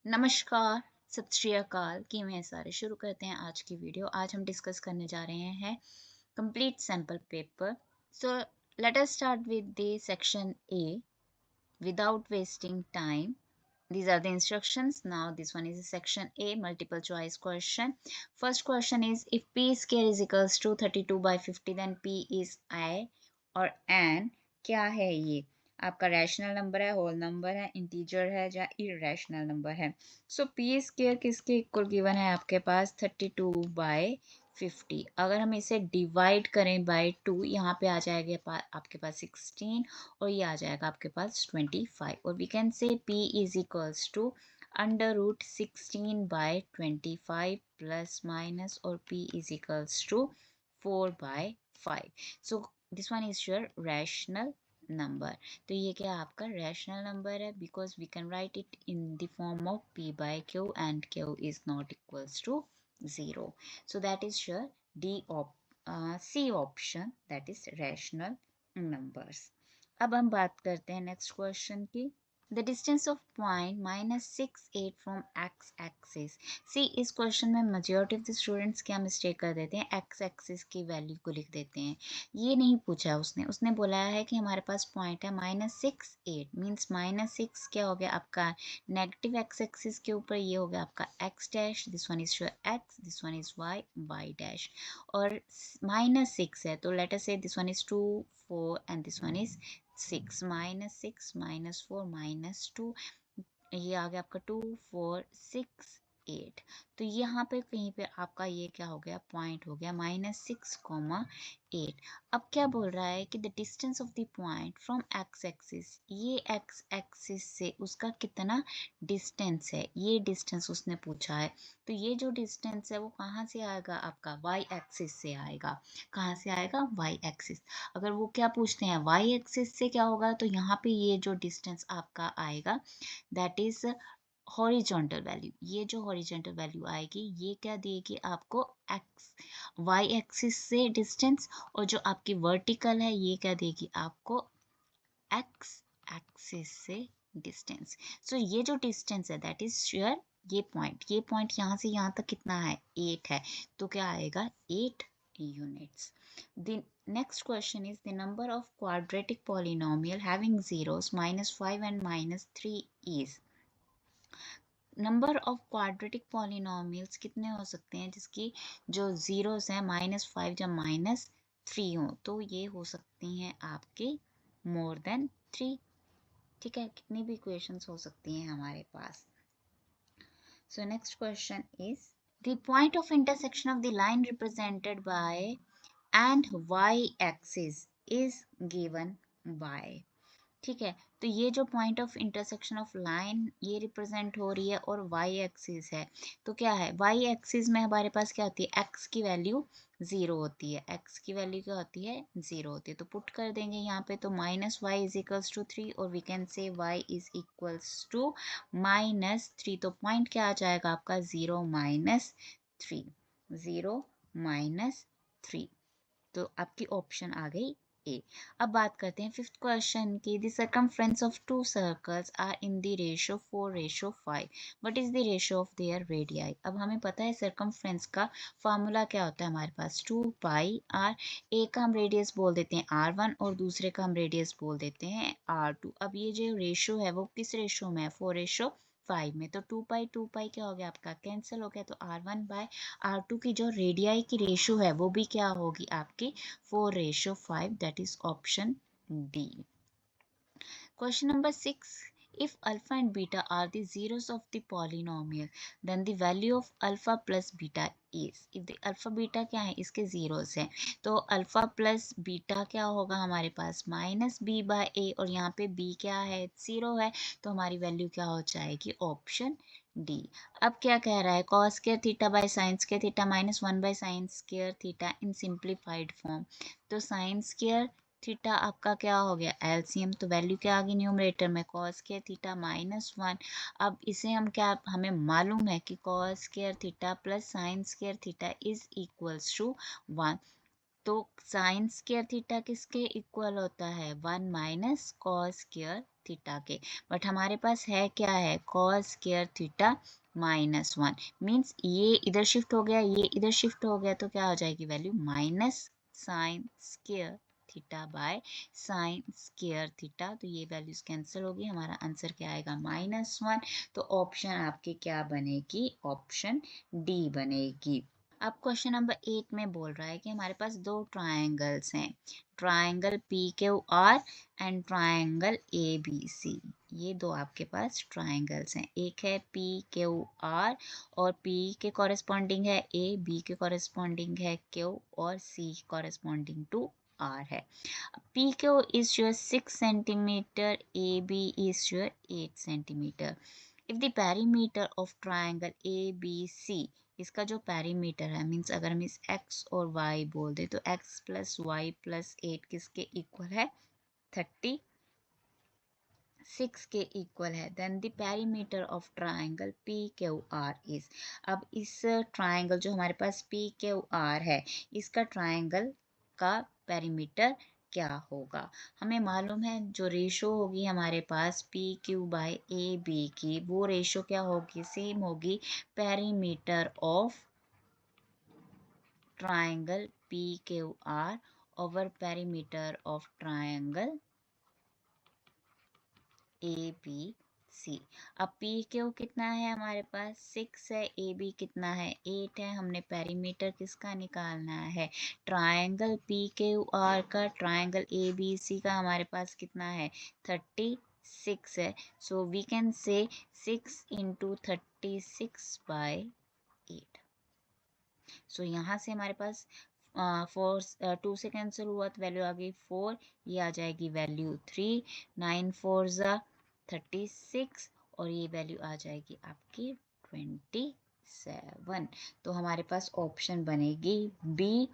नमस्कार, सत श्री अकाल, किवें सारे। शुरू करते हैं आज की वीडियो। आज हम डिस्कस करने जा रहे हैं complete sample paper. So let us start with the section A without wasting time. These are the instructions. Now this one is section A, multiple choice question. First question is, if p square is equals to 32 by 50, then p is I or n. क्या है ये? आपका rational number है, whole number है, integer है या irrational number है। सो P square किसके इक्वल गिवन है आपके पास? 32/50। अगर हम इसे डिवाइड करें बाय 2, यहाँ पे आ जाएगा आपके पास 16 और ये आ जाएगा आपके पास 25। और we can say p is equals to √16/25 plus minus, और p is equals to 4/5। So this one is your rational number. तो ये क्या आपका रैशनल नंबर है, because we can write it in the form of p/q and q is not equals to 0। So that is your C option, that is rational numbers. अब हम बात करते हैं नेक्स्ट क्वेश्चन की। The distance of point -68 from X axis. See, इस question में majority of the students क्या mistake कर देते हैं, एक्स एक्सिस की वैल्यू को लिख देते हैं। ये नहीं पूछा उसने बोला है कि हमारे पास पॉइंट है -68, मीन्स -6 क्या हो गया आपका नेगेटिव एक्स एक्सिस के ऊपर, ये हो गया आपका x dash, this one is your x, this one is y, y dash. और -6 है तो let us say this one is 2 4 and this one is 6। -6 -4 -2, ये आ गया आपका 2 4 6 8। तो यहाँ पे कहीं पे आपका ये क्या हो गया, पॉइंट हो गया -6,8। अब क्या बोल रहा है कि the distance of the point from X axis, ये एक्स एक्सिस से उसका कितना डिस्टेंस है, ये डिस्टेंस उसने पूछा है। तो ये जो डिस्टेंस है वो कहाँ से आएगा, आपका वाई एक्सिस से आएगा। कहाँ से आएगा? Y axis. अगर वो क्या पूछते हैं वाई एक्सिस से क्या होगा, तो यहाँ पे ये जो डिस्टेंस आपका आएगा दैट इज हॉरिजॉन्टल वैल्यू। ये जो हॉरिजॉन्टल वैल्यू आएगी ये क्या देगी आपको, एक्स वाई एक्सिस से डिस्टेंस, और जो आपकी वर्टिकल है ये क्या देगी आपको, एक्स एक्सिस से डिस्टेंस। सो ये जो डिस्टेंस है दैट इज योर ये पॉइंट यहाँ से यहाँ तक कितना है, 8 है। तो क्या आएगा, 8 units. The next question is, the number of quadratic polynomial having zeros -5 and -3 is। Number of quadratic polynomials कितने हो सकते हैं जिसकी जो जीरोस हैं -5 या -3 हो, तो ये हो सकती हैं आपके मोर देन 3। ठीक है, कितनी भी इक्वेशंस हो सकती हैं हमारे पास। So next question is, the point of intersection of the line represented by and Y axis is given by. ठीक है, तो ये जो point of intersection of line ये रिप्रेजेंट हो रही है और वाई एक्सिस है। तो क्या है, वाई एक्सिस में हमारे पास क्या होती है, एक्स की वैल्यू 0 होती है। एक्स की वैल्यू क्या होती है, 0 होती है। तो पुट कर देंगे यहाँ पे, तो -y इज इक्वल्स टू 3 और we can say y is equals to -3। तो पॉइंट क्या आ जाएगा आपका, 0 -3, 0 -3। तो आपकी ऑप्शन आ गई ए। अब बात करते हैं फिफ्थ क्वेश्चन की। The circumference of two circles are in the ratio 4:5। What is the ratio of their radii. अब हमें पता है सर्कमफ्रेंस का फार्मूला क्या होता है हमारे पास, 2πr। एक का हम रेडियस बोल देते हैं r1 और दूसरे का हम रेडियस बोल देते हैं r2। अब ये जो रेशियो है वो किस रेशियो में है, 4:5 में। तो 2π क्या हो गया आपका, कैंसिल हो गया। तो r1/r2 की जो रेडियाई की रेशियो है वो भी क्या होगी आपकी, 4:5, that is option D. Question number 6. If alpha and beta are the zeros of the polynomial, then the value of alpha plus beta is। if the alpha beta क्या है, इसके zeros हैं, तो alpha plus beta क्या होगा हमारे पास, -b/a, और यहाँ पे b क्या है, 0 है। तो हमारी वैल्यू क्या हो जाएगी, ऑप्शन डी। अब क्या कह रहा है, cos square theta by sine square theta -1/sin square theta in simplified form. तो साइन स्क्वायर थीटा आपका क्या हो गया, एलसीएम। तो वैल्यू क्या आ गई न्यूमरेटर में, cos स्क्वायर थीटा -1। अब इसे हम क्या, हमें मालूम है कि cos square theta plus sine square theta is equals to 1। तो साइन स्क्वायर थीटा किसके इक्वल होता है, 1 - cos स्क्वायर थीटा के, बट हमारे पास है क्या है, कॉस स्क्वायर थीटा -1 मीन्स ये इधर शिफ्ट हो गया, ये इधर शिफ्ट हो गया, तो क्या हो जाएगी value minus sine square theta by sine square theta. तो ये वैल्यूज कैंसिल होगी, हमारा आंसर क्या आएगा -1। तो ऑप्शन आपकी क्या बनेगी, ऑप्शन डी बनेगी। अब क्वेश्चन नंबर 8 में बोल रहा है कि हमारे पास दो ट्रायंगल्स हैं, triangle P Q R and triangle A B C. ये दो आपके पास ट्रायंगल्स हैं, एक है पी क्यू आर और पी के कॉरेस्पॉन्डिंग है ए, बी के कॉरेस्पॉन्डिंग है क्यू और सी कॉरेस्पॉन्डिंग टू आर है। P Q is your 6 centimetre, A B is your 8 centimetre. If the perimeter of triangle A B C, इसका जो perimeter है मीन्स अगर हम इस x और y बोल दे तो x प्लस वाई प्लस 8 किसके इक्वल है, 36 के इक्वल है। Then the perimeter of triangle P Q R is, अब इस ट्रायंगल जो हमारे पास पी क्यू आर है, इसका ट्रायंगल का पेरीमीटर क्या होगा। हमें मालूम है जो रेशो होगी हमारे पास P Q by A B की, वो रेशो क्या होगी, सेम होगी perimeter of triangle PQR over perimeter of triangle ABC। अब PQ कितना है हमारे पास 6 है, AB कितना है 8 है, हमने पेरीमीटर किसका निकालना है, ट्रायंगल PQR का, ट्रायंगल ABC का हमारे पास कितना है 36 है। सो वी कैन से 6 इंटू 36 बाय 8। सो यहाँ से हमारे पास 2 से कैंसिल हुआ तो वैल्यू आ गई 4, ये आ जाएगी वैल्यू 3, 9 4 ज़ा 36 और ये वैल्यू आ जाएगी आपकी 27। तो हमारे पास ऑप्शन बनेगी B,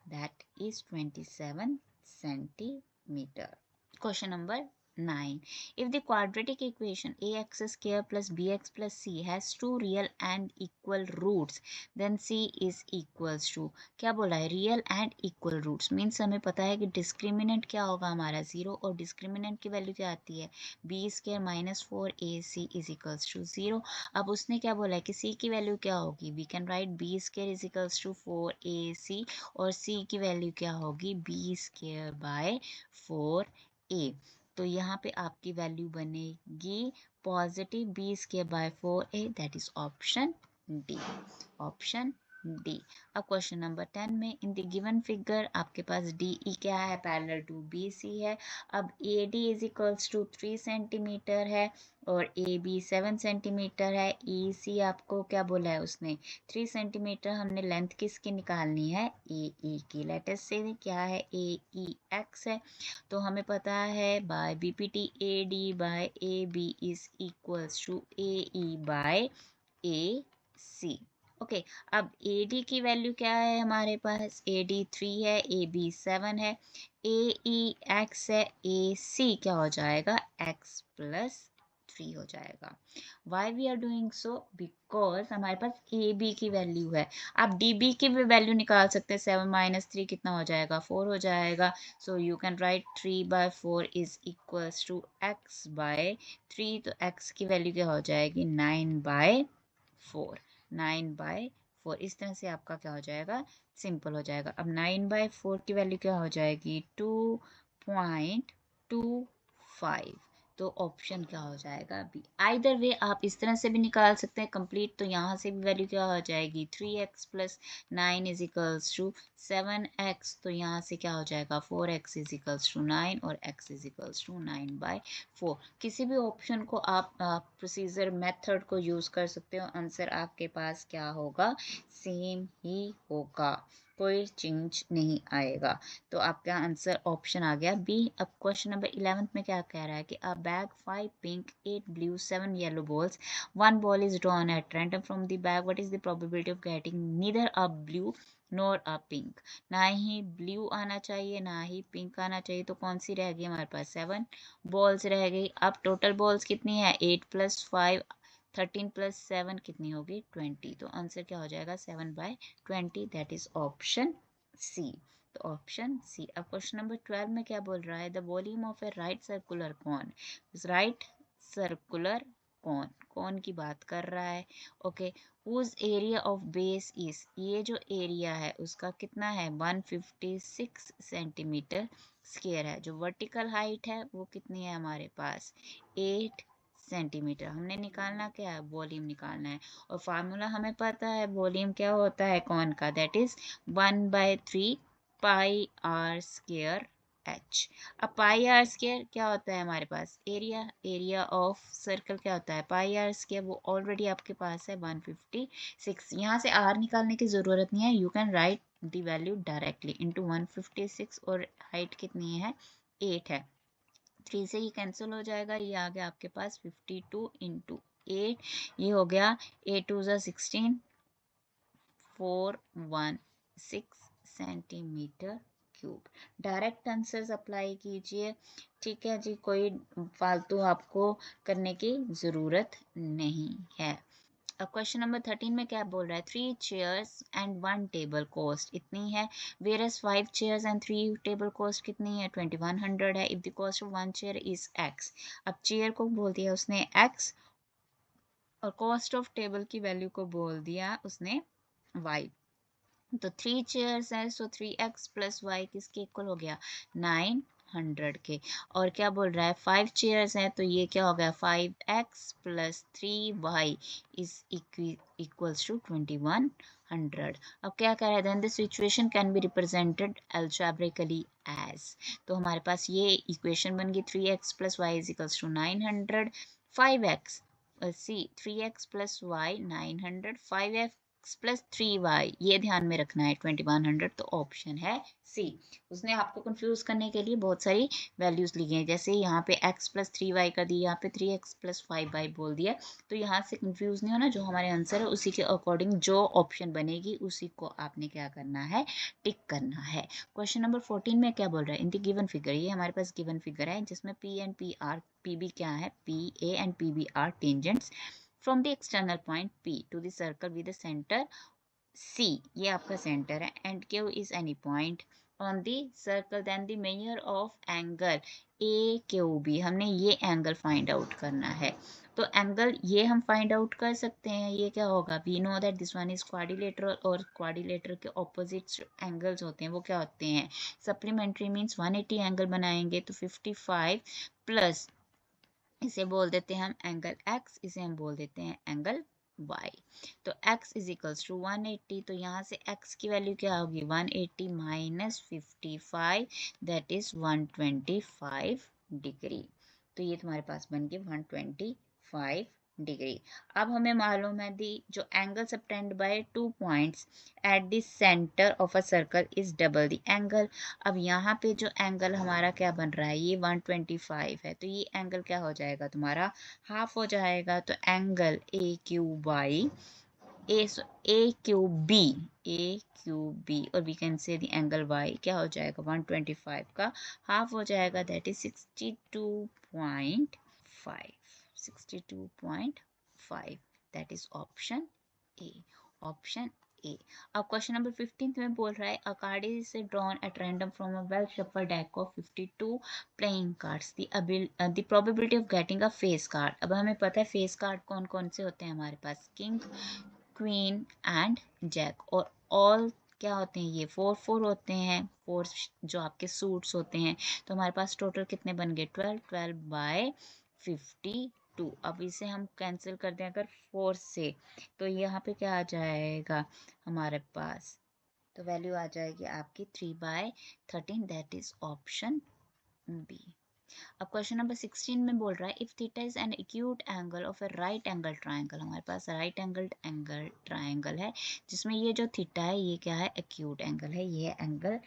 that is 27 centimetre. Question number 9. If the quadratic equation ax square plus bx plus c has two real and equal roots, then c is equals to, क्या बोला है, real and equal roots means हमें पता है कि discriminant क्या होगा हमारा 0 और डिस्क्रिमिनेंट की वैल्यू क्या आती है b square -4ac is equals to 0। अब उसने क्या बोला है कि c की वैल्यू क्या होगी, we can write b square is equals to 4ac और c की वैल्यू क्या होगी बी स्क्वायर बाय 4a। तो यहाँ पे आपकी वैल्यू बनेगी positive b square by 4a, that is option D, option D. अब क्वेश्चन नंबर 10 में इन द गिवन फिगर आपके पास डी ई क्या है, पैरेलल टू बी सी है। अब A D is equals to 3 centimetre है और ए बी 7 सेंटीमीटर है। ई सी आपको क्या बोला है उसने 3 सेंटीमीटर, हमने लेंथ किसकी निकालनी है ए ई की, लेटस से क्या है ए ई एक्स है। तो हमें पता है by B P T A D by A B is equals to A E by A C. Okay, अब ए डी की वैल्यू क्या है हमारे पास, ए डी 3 है, ए बी 7 है, ए ई एक्स है, ए सी क्या हो जाएगा एक्स प्लस 3 हो जाएगा। Why we are doing so, because हमारे पास ए बी की वैल्यू है। आप डी बी की भी वैल्यू निकाल सकते हैं, 7 माइनस 3 कितना हो जाएगा 4 हो जाएगा। So you can write 3 by 4 is equals to x by 3, तो एक्स की वैल्यू क्या हो जाएगी 9 बाय 4, 9 बाय 4। इस तरह से आपका क्या हो जाएगा सिंपल हो जाएगा। अब 9 बाय 4 की वैल्यू क्या हो जाएगी 2.25, तो ऑप्शन क्या हो जाएगा बी। आइदर वे आप इस तरह से भी निकाल सकते हैं कंप्लीट, तो यहाँ से भी वैल्यू क्या हो जाएगी 3x plus 9 is equals to 7x, तो यहाँ से क्या हो जाएगा 4x इज इक्वल्स टू 9 और x is equals to 9 by 4। किसी भी ऑप्शन को आप प्रोसीजर मेथड को यूज़ कर सकते हो, आंसर आपके पास क्या होगा सेम ही होगा, कोई चेंज नहीं आएगा। तो आपका आंसर ऑप्शन आ गया बी। अब क्वेश्चन नंबर 11 में क्या कह रहा है कि अ bag 5 pink 8 blue 7 yellow balls, 1 ball is drawn at random from the bag, what is the probability of getting neither a blue NOR a pink. ना ही ब्लू आना चाहिए ना ही पिंक आना चाहिए, तो कौन सी रह गई हमारे पास 7 बॉल्स रह गई। अब टोटल बॉल्स कितनी है 8 प्लस 5 13 प्लस 7 कितनी होगी 20, तो आंसर क्या हो जाएगा 7 by 20, that is option C, तो ऑप्शन सी। अब क्वेश्चन नंबर 12 में क्या बोल रहा है, the volume of a right circular cone, right circular cone, cone की बात कर रहा है, okay, whose area of base is, ये जो एरिया है उसका कितना है 156 सेंटीमीटर स्क्वायर है, जो वर्टिकल हाइट है वो कितनी है हमारे पास 8 सेंटीमीटर। हमने निकालना क्या है, वॉल्यूम निकालना है, और फार्मूला हमें पता है वॉल्यूम क्या होता है कौन का, that is 1/3 pi r square h. अब पाई आर स्क्वायर क्या होता है हमारे पास, एरिया, एरिया ऑफ सर्कल क्या होता है पाई आर स्क्वायर, वो ऑलरेडी आपके पास है 156। यहाँ से आर निकालने की ज़रूरत नहीं है, you can right the value directly into 156, और हाइट कितनी है 8 है, 3 से ये कैंसिल हो जाएगा, ये आ गया आपके पास 52 इंटू 8, ये हो गया 8 2 16, 416 centimetre cube. Direct answers apply कीजिए, ठीक है जी, कोई फालतू आपको करने की ज़रूरत नहीं है। अब क्वेश्चन नंबर 13 में क्या बोल रहा है, 3 चेयर्स एंड 1 टेबल कॉस्ट इतनी है, whereas 5 chairs and 3 table cost कितनी है 2100 है, if the cost of 1 chair is x। अब चेयर को बोल दिया उसने x, और कॉस्ट ऑफ टेबल की वैल्यू को बोल दिया उसने y। तो 3 चेयर्स है, सो 3x प्लस वाई किसके इक्वल हो गया 900 के, और क्या बोल रहा है 5 चेयर्स है, तो ये क्या हो गया 5x plus 3y is equals to 2100। अब क्या कह रहा है, then this equation can be represented algebraically as, तो हमारे पास ये इक्वेशन बन गई 3x plus y is equals to 900, 5x सी 3x plus y 900, 5x plus 3y, ये ध्यान में रखना है 2100, तो ऑप्शन है सी। उसने आपको कंफ्यूज करने के लिए बहुत सारी वैल्यूज ली हैं, जैसे यहाँ पे x प्लस 3y कर दी, यहाँ पे 3x प्लस 5y बोल दिया, तो यहाँ से कंफ्यूज नहीं होना, जो हमारे आंसर है उसी के अकॉर्डिंग जो ऑप्शन बनेगी उसी को आपने क्या करना है टिक करना है। क्वेश्चन नंबर 14 में क्या बोल रहा है, इन द गिवन फिगर, ये हमारे पास गिवन फिगर है जिसमें P एंड PB क्या है, PA and PB are tangents from the external point P to the circle with the center C, ये आपका सेंटर है, and Q is any point on the circle, then the measure of angle AQB, हमने ये angle find out करना है, तो angle ये हम फाइंड आउट कर सकते हैं, ये क्या होगा, we know that this one is quadrilateral, और क्वाड्रिलेटरल के ऑपोजिट एंगल्स होते हैं वो क्या होते हैं सप्लीमेंट्री, मीन्स 180 एंगल बनाएंगे, तो 55 प्लस इसे बोल देते हैं हम एंगल x, इसे हम बोल देते हैं एंगल y, तो x इज इक्वल्स टू 180, तो यहाँ से x की वैल्यू क्या होगी 180 माइनस 55, दैट इज 125 डिग्री, तो ये तुम्हारे पास बन गए 125 डिग्री। अब हमें मालूम है दी जो angle subtended by 2 points at the centre of a circle is double the angle. अब यहाँ पे जो एंगल हमारा क्या बन रहा है ये 125 है, तो ये एंगल क्या हो जाएगा तुम्हारा हाफ हो जाएगा, तो angle A Q by A Q B और we can say the angle Y क्या हो जाएगा 125 का हाफ हो जाएगा, that is 62.5, that is option A, option A. अब क्वेश्चन नंबर 15 में बोल रहा है a card is drawn at random from a well shuffled deck of 52 playing cards, the probability of getting a face card। अब हमें पता है face card कौन कौन से होते हैं हमारे पास, किंग क्वीन एंड जैक, और ऑल क्या होते हैं ये 4 होते हैं, 4 जो आपके सूट्स होते हैं, तो हमारे पास टोटल कितने बन गए 12 बाय 52। अब इसे हम कैंसिल कर दें अगर 4 से, तो यहाँ पे क्या आ जाएगा हमारे पास, तो वैल्यू आ जाएगी आपकी 3/13, दैट इज ऑप्शन बी। अब क्वेश्चन नंबर 16 में बोल रहा है if theta is an acute angle of a right angle triangle, हमारे पास राइट एंगल ट्राइंगल है जिसमें ये जो थीटा है ये क्या है एक्यूट एंगल है, ये angle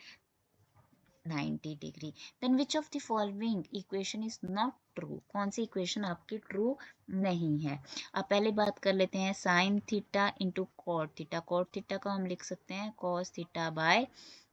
90 degree, then which of the following equation is not true, कौन सी इक्वेशन आपकी ट्रू नहीं है। अब पहले बात कर लेते हैं sine theta into cot theta, cot theta को हम लिख सकते हैं cos theta by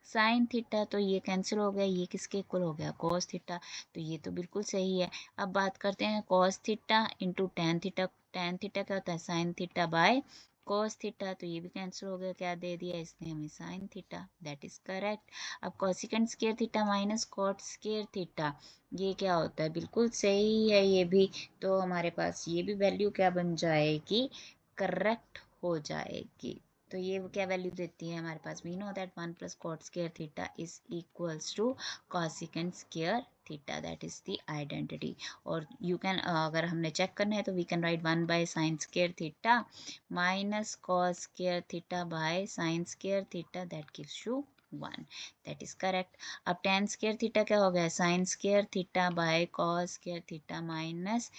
sine theta, तो ये कैंसिल हो गया, ये किसके इक्वल हो गया कॉस थीटा, तो ये तो बिल्कुल सही है। अब बात करते हैं cos theta into tan theta, tan theta क्या होता है sine theta by cos theta, तो ये भी कैंसिल हो गया, क्या दे दिया इसने हमें sin theta, that is correct. अब cosecant square theta minus cot square theta, ये क्या होता है, बिल्कुल सही है ये भी, तो हमारे पास ये भी वैल्यू क्या बन जाएगी, करेक्ट हो जाएगी। तो ये क्या वैल्यू देती है हमारे पास, we know that 1 plus cot square theta is equals to cosecant square theta, that is the identity. और यू कैन अगर हमने चेक करना है तो we can write 1 by sine square theta minus cos square theta by sine square theta, that gives you 1, that is correct. अब tan square theta क्या हो गया, sine square theta by cos square theta minus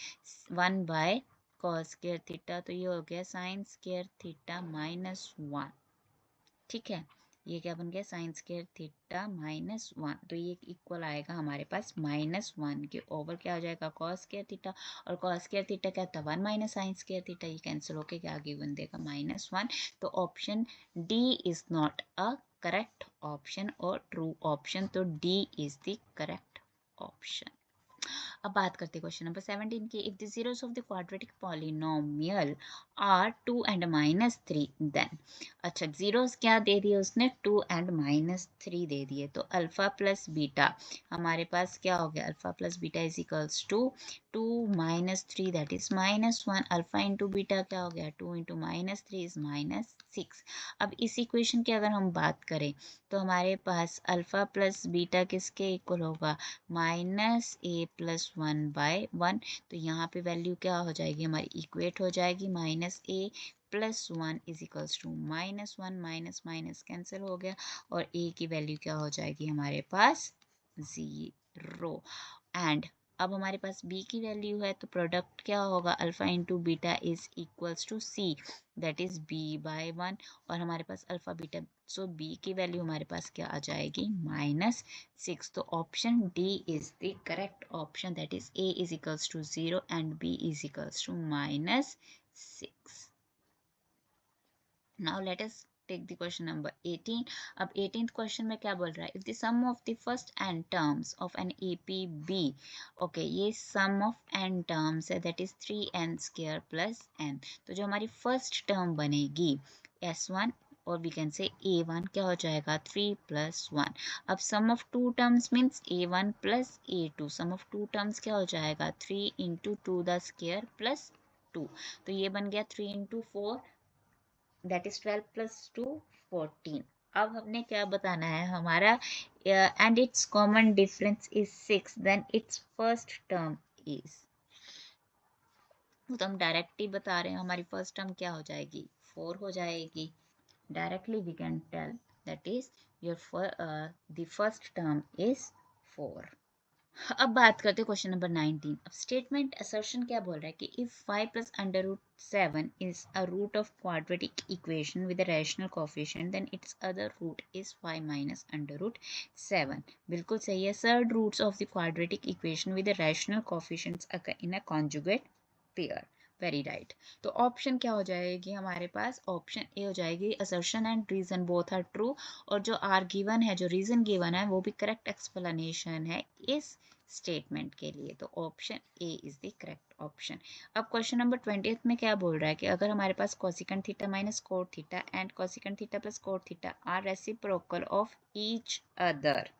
1 by cos square theta, तो ये हो गया sine square theta minus 1, ठीक है। ये क्या बन गया, साइन स्क्वायर थीटा माइनस 1, तो ये इक्वल आएगा हमारे पास -1 के ओवर क्या हो जाएगा कॉस स्क्वायर थीटा, और कॉस स्क्वायर थीटा क्या था 1 माइनस साइन स्क्वायर थीटा, ये कैंसिल होके क्या गिवन देगा -1। तो option D is not a correct option और ट्रू ऑप्शन, तो D is the correct option. अब बात करते हैं क्वेश्चन नंबर 17 की, if the zeros of the quadratic polynomial are 2 and -3 then, अच्छा जीरोस क्या दे दिए उसने, 2 एंड -3 दे दिए, तो अल्फा प्लस बीटा हमारे पास क्या हो गया, alpha plus beta is equals to 2 -3 that is -1, alpha into beta क्या हो गया, 2 इंटू -3 इज -6। अब इस इक्वेशन की अगर हम बात करें तो हमारे पास अल्फा प्लस बीटा किसके इक्वल होगा, -a+1/1, तो यहाँ पे वैल्यू क्या हो जाएगी हमारी, इक्वेट हो जाएगी, -a+1 is equals to -1, minus minus cancel हो गया, और a की वैल्यू क्या हो जाएगी हमारे पास 0। एंड अब हमारे पास b की वैल्यू है, तो प्रोडक्ट क्या होगा, alpha into beta is equals to c, that is b/1, और हमारे पास अल्फा बीटा, सो b की वैल्यू हमारे पास क्या आ जाएगी -6, तो option D is the correct option, that is a is equals to 0 and b is equals to -6। Now let us take the question number 18. अब 18th क्वेश्चन में क्या बोल रहा है, if the sum of the first n terms of an APB, okay, ये sum of n terms है, that is 3n square plus n, तो जो हमारी first term बनेगी S1 और we can say A1 क्या हो जाएगा 3 plus 1। अब sum of two terms means A1 plus A2, sum of two terms क्या हो जाएगा 3 into 2 the square plus 2, तो ये बन गया 3 into 4 दैट इज 12 प्लस 2 14। अब हमने क्या बताना है हमारा, and its common difference is 6, then its first term is, तो हम डायरेक्ट ही बता रहे हैं, हमारी फर्स्ट टर्म क्या हो जाएगी 4 हो जाएगी, directly we can tell that is your the first term is 4। अब बात करते हैं क्वेश्चन नंबर 19। अब स्टेटमेंट असर्शन क्या बोल रहा है कि if 5 plus √7 is a root of quadratic equation with a rational coefficient then its other root is 5 minus √7, बिल्कुल सही है। Third roots of the quadratic equation with a rational coefficients occur in a conjugate pair, very right. तो option क्या हो जाएगी हमारे पास, option A हो जाएगी assertion and reason both are true, और जो आर गिवन है, जो रीजन गिवन है वो भी करेक्ट एक्सप्लेनेशन है इस स्टेटमेंट के लिए, तो option A is the correct option. अब क्वेश्चन नंबर 20 में क्या बोल रहा है कि अगर हमारे पास cosecant theta minus cot theta and cosecant theta plus cot theta are reciprocal of each other,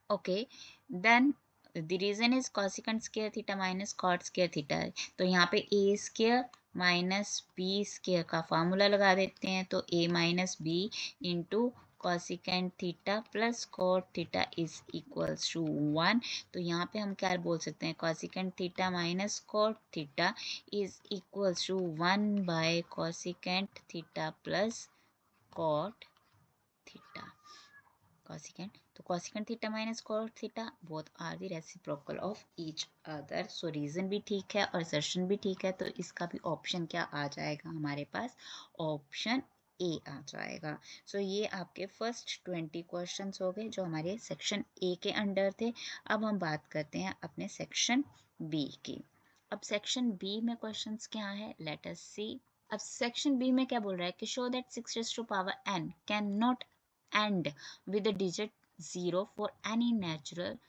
okay, then the reason is cosecant square theta minus cot square theta है, तो यहाँ पे A square minus B square का formula लगा देते हैं, तो a minus B into cosecant theta plus cot theta is equals to 1, तो यहाँ पे हम क्या बोल सकते हैं, cosecant theta minus cot theta is equals to 1 by cosecant theta plus cot theta, cosecant, तो cosecant theta minus cot theta both are the reciprocal of each other, so reason भी ठीक है और असर्शन भी ठीक है, तो इसका भी ऑप्शन क्या आ जाएगा हमारे पास, ऑप्शन ए आ जाएगा। सो ये आपके फर्स्ट 20 क्वेश्चंस हो गए जो हमारे सेक्शन ए के अंडर थे। अब हम बात करते हैं अपने सेक्शन बी की। अब सेक्शन बी में क्वेश्चंस क्या है, लेट अस सी। अब सेक्शन बी में क्या बोल रहा है कि show that 6n can not end with the digit 0 for any natural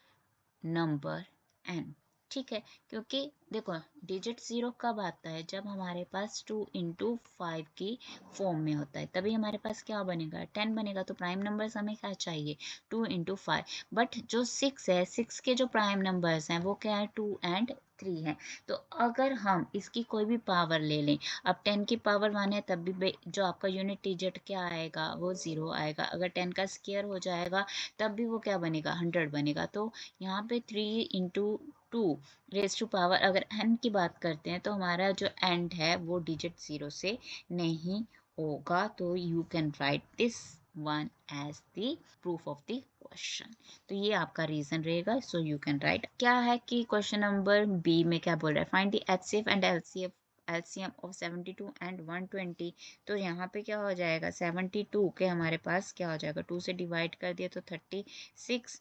number n, ठीक है, क्योंकि देखो डिजिट 0 कब आता है, जब हमारे पास 2 इंटू 5 की फॉर्म में होता है, तभी हमारे पास क्या बनेगा 10 बनेगा। तो प्राइम नंबर्स हमें क्या चाहिए 2 इंटू 5। बट जो 6 है, 6 के जो प्राइम नंबर्स हैं वो क्या है 2 एंड 3 है। तो अगर हम इसकी कोई भी पावर ले लें, अब 10 की पावर 1 है तब भी जो आपका यूनिट डिजिट क्या आएगा वो 0 आएगा। अगर 10 का स्क्वायर हो जाएगा तब भी वो क्या बनेगा 100 बनेगा। तो यहाँ पे 3 इंटू 2 रेज टू पावर, अगर n की बात करते हैं तो हमारा जो एंड है वो डिजिट 0 से नहीं होगा। तो you can write this one as the proof of the question. तो ये आपका रीजन रहेगा, सो यू कैन राइट। क्या है कि क्वेश्चन नंबर बी में क्या बोल रहा है, find the HCF and LCM of 72 and 120। तो यहाँ पे क्या हो जाएगा 72 के हमारे पास क्या हो जाएगा 2 से डिवाइड कर दिया तो 36,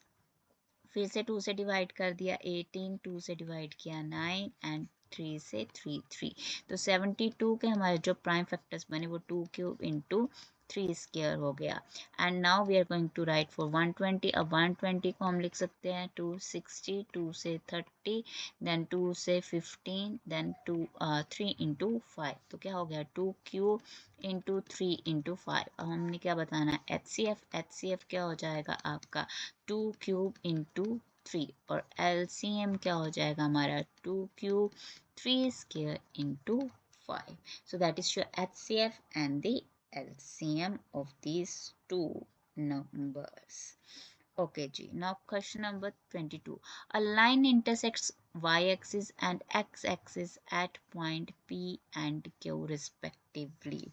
फिर से 2 से डिवाइड कर दिया 18, 2 से डिवाइड किया 9 एंड 3 से 3। तो 72 के हमारे जो प्राइम फैक्टर्स बने वो 2 क्यूब इंटू 3 स्क्वायर हो गया। And now we are going to write for 120। अब 120 को हम लिख सकते हैं 260, 2 से 30, देन 2 से 15, देन 3 इंटू 5। तो क्या हो गया 2 क्यूब इंटू 3 इंटू 5। अब हमने क्या बताना है एचसीएफ क्या हो जाएगा आपका 2 क्यूब इंटू 3, और एलसीएम क्या हो जाएगा हमारा 2 cube 3 square into 5। So that is your HCF and the LCM of these two numbers. Okay, G. Now question number 22. A line intersects y-axis and x-axis at point P and Q respectively.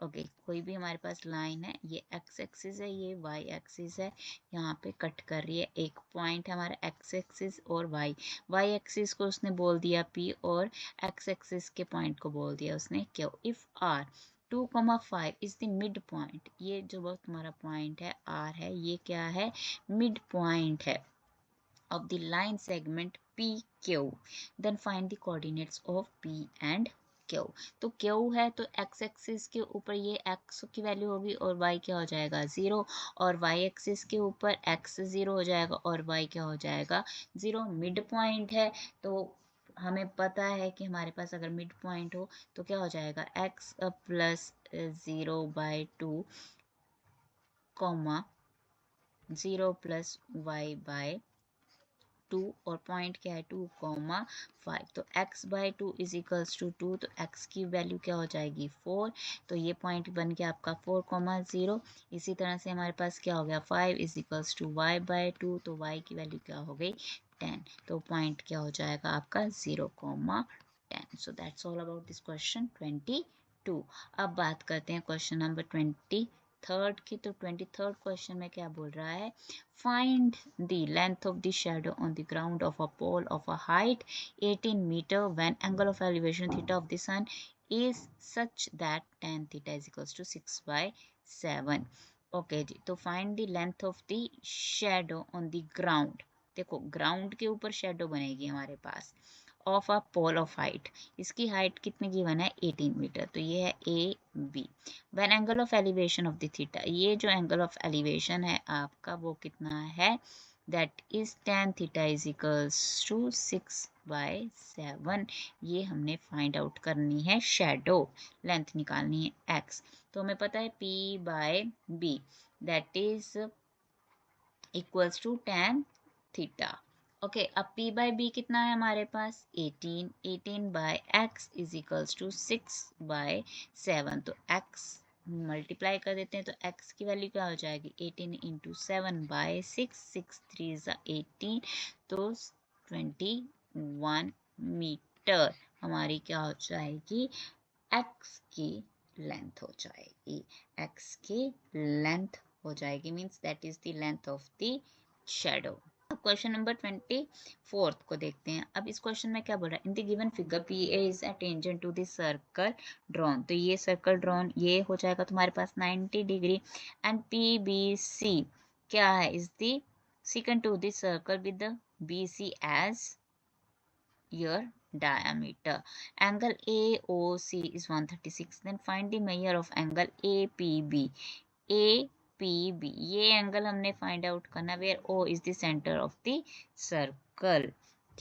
Okay कोई भी हमारे पास line है, ये x axis है ये Y axis है, यहाँ पे कट कर रही है। एक पॉइंट है हमारा एक्स एक्सिस और वाई एक्सिस को उसने बोल दिया पी, और एक्स एक्सिस के पॉइंट को बोल दिया उसने Q. If R 2,5 is the midpoint, ये जो बहुत तुम्हारा पॉइंट है आर है, ये क्या है मिड पॉइंट है of the line segment PQ, then find the coordinates of P and Q। तो Q है तो x एक्सिस के ऊपर ये x की वैल्यू होगी और y क्या हो जाएगा 0, और y एक्सिस के ऊपर x 0 हो जाएगा और y क्या हो जाएगा 0। मिड पॉइंट है तो हमें पता है कि हमारे पास अगर मिड पॉइंट हो तो क्या हो जाएगा x plus 0/2 comma 0 plus y by 2, और पॉइंट क्या है 2,5। तो x by 2 is equals to 2, तो x की वैल्यू क्या हो जाएगी 4। तो ये पॉइंट बन गया आपका 4,0। इसी तरह से हमारे पास क्या हो गया 5 is equals to y by 2, तो y की वैल्यू क्या हो गई 10। तो पॉइंट क्या हो जाएगा आपका 0,10। So that's all about this question 22। अब बात करते हैं क्वेश्चन नंबर 23rd की। तो 23rd क्वेश्चन में क्या बोल रहा है, find the length of the shadow on the ground of a pole of a height 18 meter when angle of elevation theta of the sun is such that tan theta is equals to 6/7। Okay जी, तो find the length of the shadow on the ground. देखो ground के ऊपर shadow बनेगी हमारे पास of a pole of height, इसकी height कितने गिवन है 18 मीटर, तो ये है A B. When angle of elevation of the theta, ये जो एंगल ऑफ एलिवेशन है आपका वो कितना है that is tan theta is equals to 6/7। ये हमने फाइंड आउट करनी है शेडो, लेंथ निकालनी है x। तो हमें पता है p by b that is equals to tan theta. Okay अब p बाय b कितना है हमारे पास 18 by x is equals to 6/7। तो x मल्टीप्लाई कर देते हैं तो x की वैल्यू क्या हो जाएगी 18 इंटू 7/6, 6 3 18, तो 21 मीटर हमारी क्या हो जाएगी x की लेंथ हो जाएगी, x की लेंथ हो जाएगी, means that is the length of the shadow. अब क्वेश्चन नंबर 24th को देखते हैं। अब इस क्वेश्चन में क्या बोल रहा है, in the given figure P A is a tangent to the circle drawn. तो ये सर्कल ड्रॉन ये हो जाएगा तुम्हारे पास 90 degree, and P B C क्या है is the secant to the circle with the B C as your diameter. Angle AOC is 136. Then find the measure of angle APB. APB ये angle हमने find out करना, where O is the center of the circle।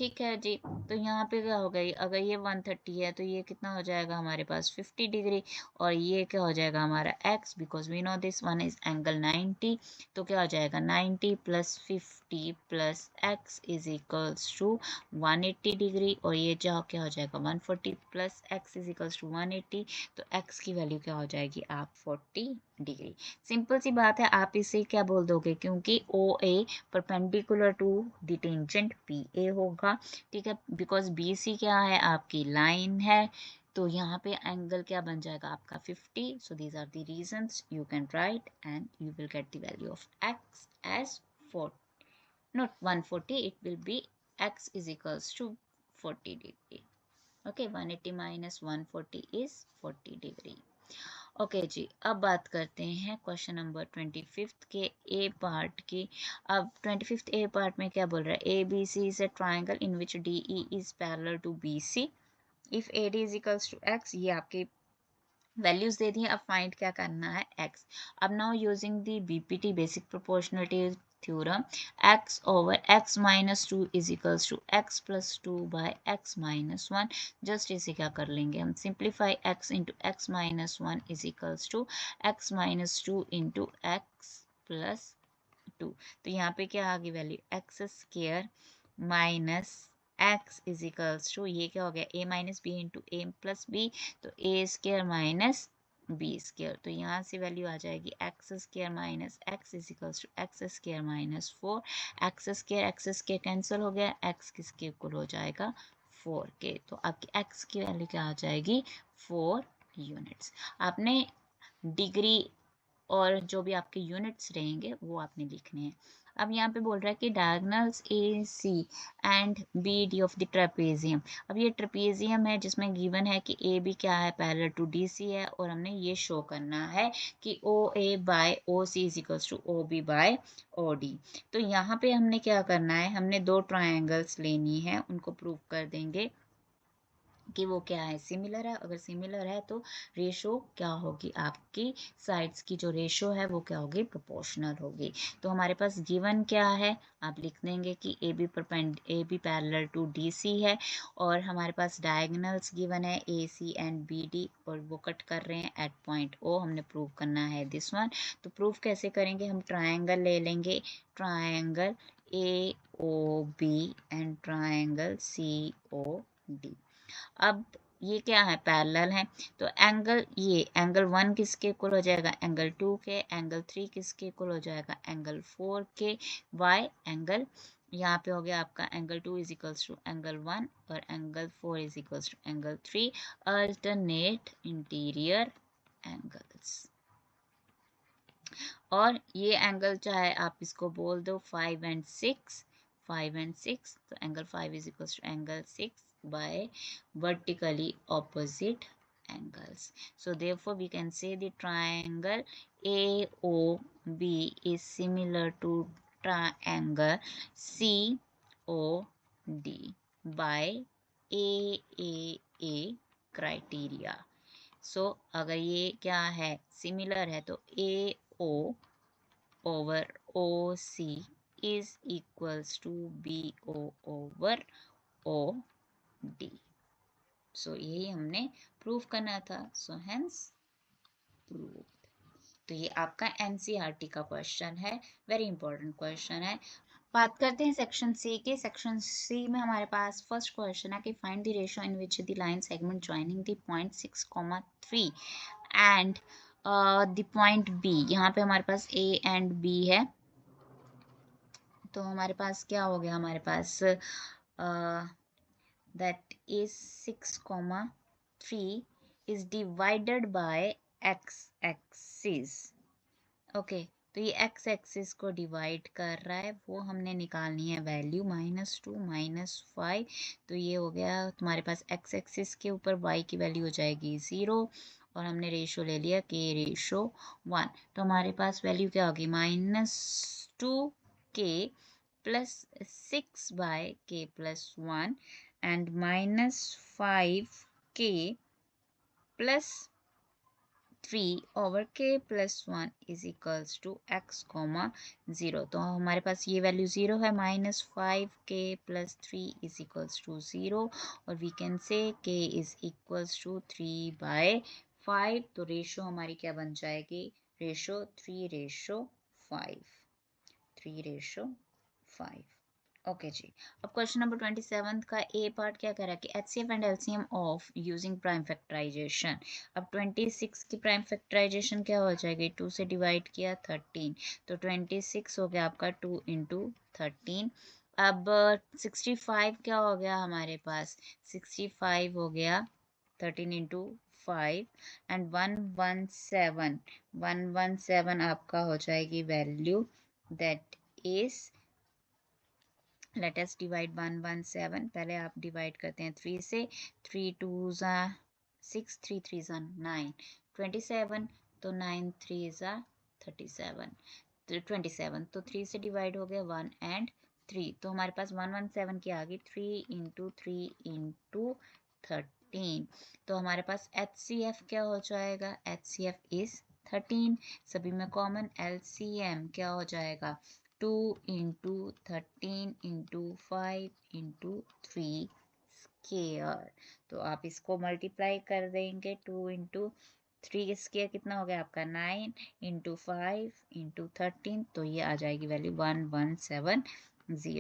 ठीक है जी। तो यहाँ पे क्या होगा, अगर ये 130 है तो ये कितना हो जाएगा हमारे पास 50 डिग्री, और ये क्या हो जाएगा हमारा x, because we know this one is angle 90। तो क्या हो जाएगा 90 plus 50 plus x is equals to 180 degree, और ये जो क्या हो जाएगा 140 plus x is equals to 180। तो x की वैल्यू क्या हो जाएगी आप 40 डिग्री। सिंपल सी बात है, आप इसे क्या बोल दोगे, क्योंकि OA perpendicular to the tangent PA होगा, ठीक है, बिकॉज BC क्या है आपकी लाइन है। तो यहाँ पे एंगल क्या बन जाएगा आपका 50। So these are the reasons you can write, and you will get the value of x as 4, not 140, it will be x is equals to 40 degree. Okay, 180 minus 140 is 40 degree. Okay जी, अब बात करते हैं question number 25 के ए part की। अब 25 ए part में क्या बोल रहा है, A B C is a triangle in which D E is parallel to B C if A D is equals to x. ये आपके वैल्यूज दे दी, अब फाइंड क्या करना है x। अब now using the BPT basic proportionality theorem, x over x minus 2 is equals to x plus 2 by x minus 1। Just इसे क्या कर लेंगे हम, simplify x into x minus 1 is equals to x minus 2 into x plus 2। तो यहाँ पे क्या आ गई value, x square minus x is equals to, ये क्या हो गया a minus B into A plus B, तो a square minus B square. तो यहाँ से वैल्यू आ जाएगी x square minus x is equals to x square minus 4। X square cancel हो गया, x किसके इक्वल हो जाएगा 4 के। तो आपकी x की वैल्यू क्या आ जाएगी 4 यूनिट्स। आपने डिग्री और जो भी आपके यूनिट्स रहेंगे वो आपने लिखने हैं। अब यहाँ पे बोल रहा है कि diagonals A C and B D of the trapezium. अब ये ट्रेपेजियम है जिसमें गिवन है कि ए बी क्या है पैरेलल टू डी सी है, और हमने ये शो करना है कि O A by O C is equals to O B by O D. तो यहाँ पे हमने क्या करना है, हमने दो ट्राइंगल्स लेनी है, उनको प्रूव कर देंगे कि वो क्या है सिमिलर है। अगर सिमिलर है तो रेशो क्या होगी आपकी साइड्स की, जो रेशो है वो क्या होगी प्रोपोर्शनल होगी। तो हमारे पास गिवन क्या है, आप लिख देंगे कि A B parallel to D C है, और हमारे पास डायगोनल्स गिवन है A C and B D, और वो कट कर रहे हैं एट पॉइंट ओ। हमने प्रूव करना है दिस वन। तो प्रूव कैसे करेंगे, हम ट्राइंगल ले लेंगे, triangle A O B and triangle C O D. अब ये क्या है पैरेलल है, तो एंगल ये एंगल 1 किसके इक्वल हो जाएगा एंगल 2 के, एंगल 3 किसके इक्वल हो जाएगा एंगल 4 के, वाई एंगल यहाँ पे हो गया आपका angle 2 is equals to angle 1 और angle 4 is equals to angle 3, alternate interior angles. और ये एंगल चाहे आप इसको बोल दो 5 and 6, 5 and 6, तो angle 5 is equals to angle 6 by vertically opposite angles. So therefore we can say the triangle AOB is similar to triangle COD by AAA criteria. So अगर ये क्या है सिमिलर है तो A O over O C is equals to B O over O D. So यही हमने prove करना था, सो हेंस प्रूव। तो ये आपका एनसीईआरटी का क्वेश्चन है, वेरी इंपॉर्टेंट क्वेश्चन है। बात करते हैं सेक्शन सी के। सेक्शन सी में हमारे पास फर्स्ट क्वेश्चन है कि find the ratio in which the line segment joining the point 6,3 and the point B. यहाँ पे हमारे पास ए एंड बी है, तो हमारे पास क्या हो गया, हमारे पास that is 6,3 is divided by X axis. Okay, तो ये एक्स एक्सिस को डिवाइड कर रहा है, वो हमने निकालनी है वैल्यू -2 -5। तो ये हो गया तुम्हारे पास एक्स एक्सिस के ऊपर y की वैल्यू हो जाएगी 0, और हमने रेशो ले लिया k रेशो 1। तो हमारे पास वैल्यू क्या होगी -2k plus 6 by k plus 1 and -5k plus 3/k+1 is equals to x, 0। तो हमारे पास ये वैल्यू 0 है, -5k+3 इज इक्वल्स टू 0, और we can say k is equals to 3/5। तो रेशो हमारी क्या बन जाएगी, रेशो 3:5, 3:5। ओके जी। अब क्वेश्चन नंबर 27 का ए पार्ट क्या कह रहा है कि HCF and LCM of using prime factorization. अब 26 की प्राइम फैक्टराइजेशन क्या हो जाएगी, 2 से डिवाइड किया 13, तो 26 हो गया आपका 2 × 13। अब 65 क्या हो गया हमारे पास, 65 हो गया 13 × 5, एंड 117 आपका हो जाएगी value, that is, let us divide 117। पहले आप डिवाइड करते हैं 3 से, 3 2 ज़ा 6, 3 3 ज़ा 9, 27, तो 9 3 ज़ा 37, तो 27, तो 3 से डिवाइड हो गया 1 एंड 3, तो हमारे पास 117 की आ गई 3 × 3 × 13। तो हमारे पास HCF क्या हो जाएगा, HCF इज 13। सभी में कॉमन, LCM क्या हो जाएगा, 2 × 13 × 5 × 3 स्केयर। तो आप इसको मल्टीप्लाई कर देंगे, 2 × 3 स्केयर कितना हो गया आपका, 9 × 5 × 13, तो ये आ जाएगी वैल्यू 1170,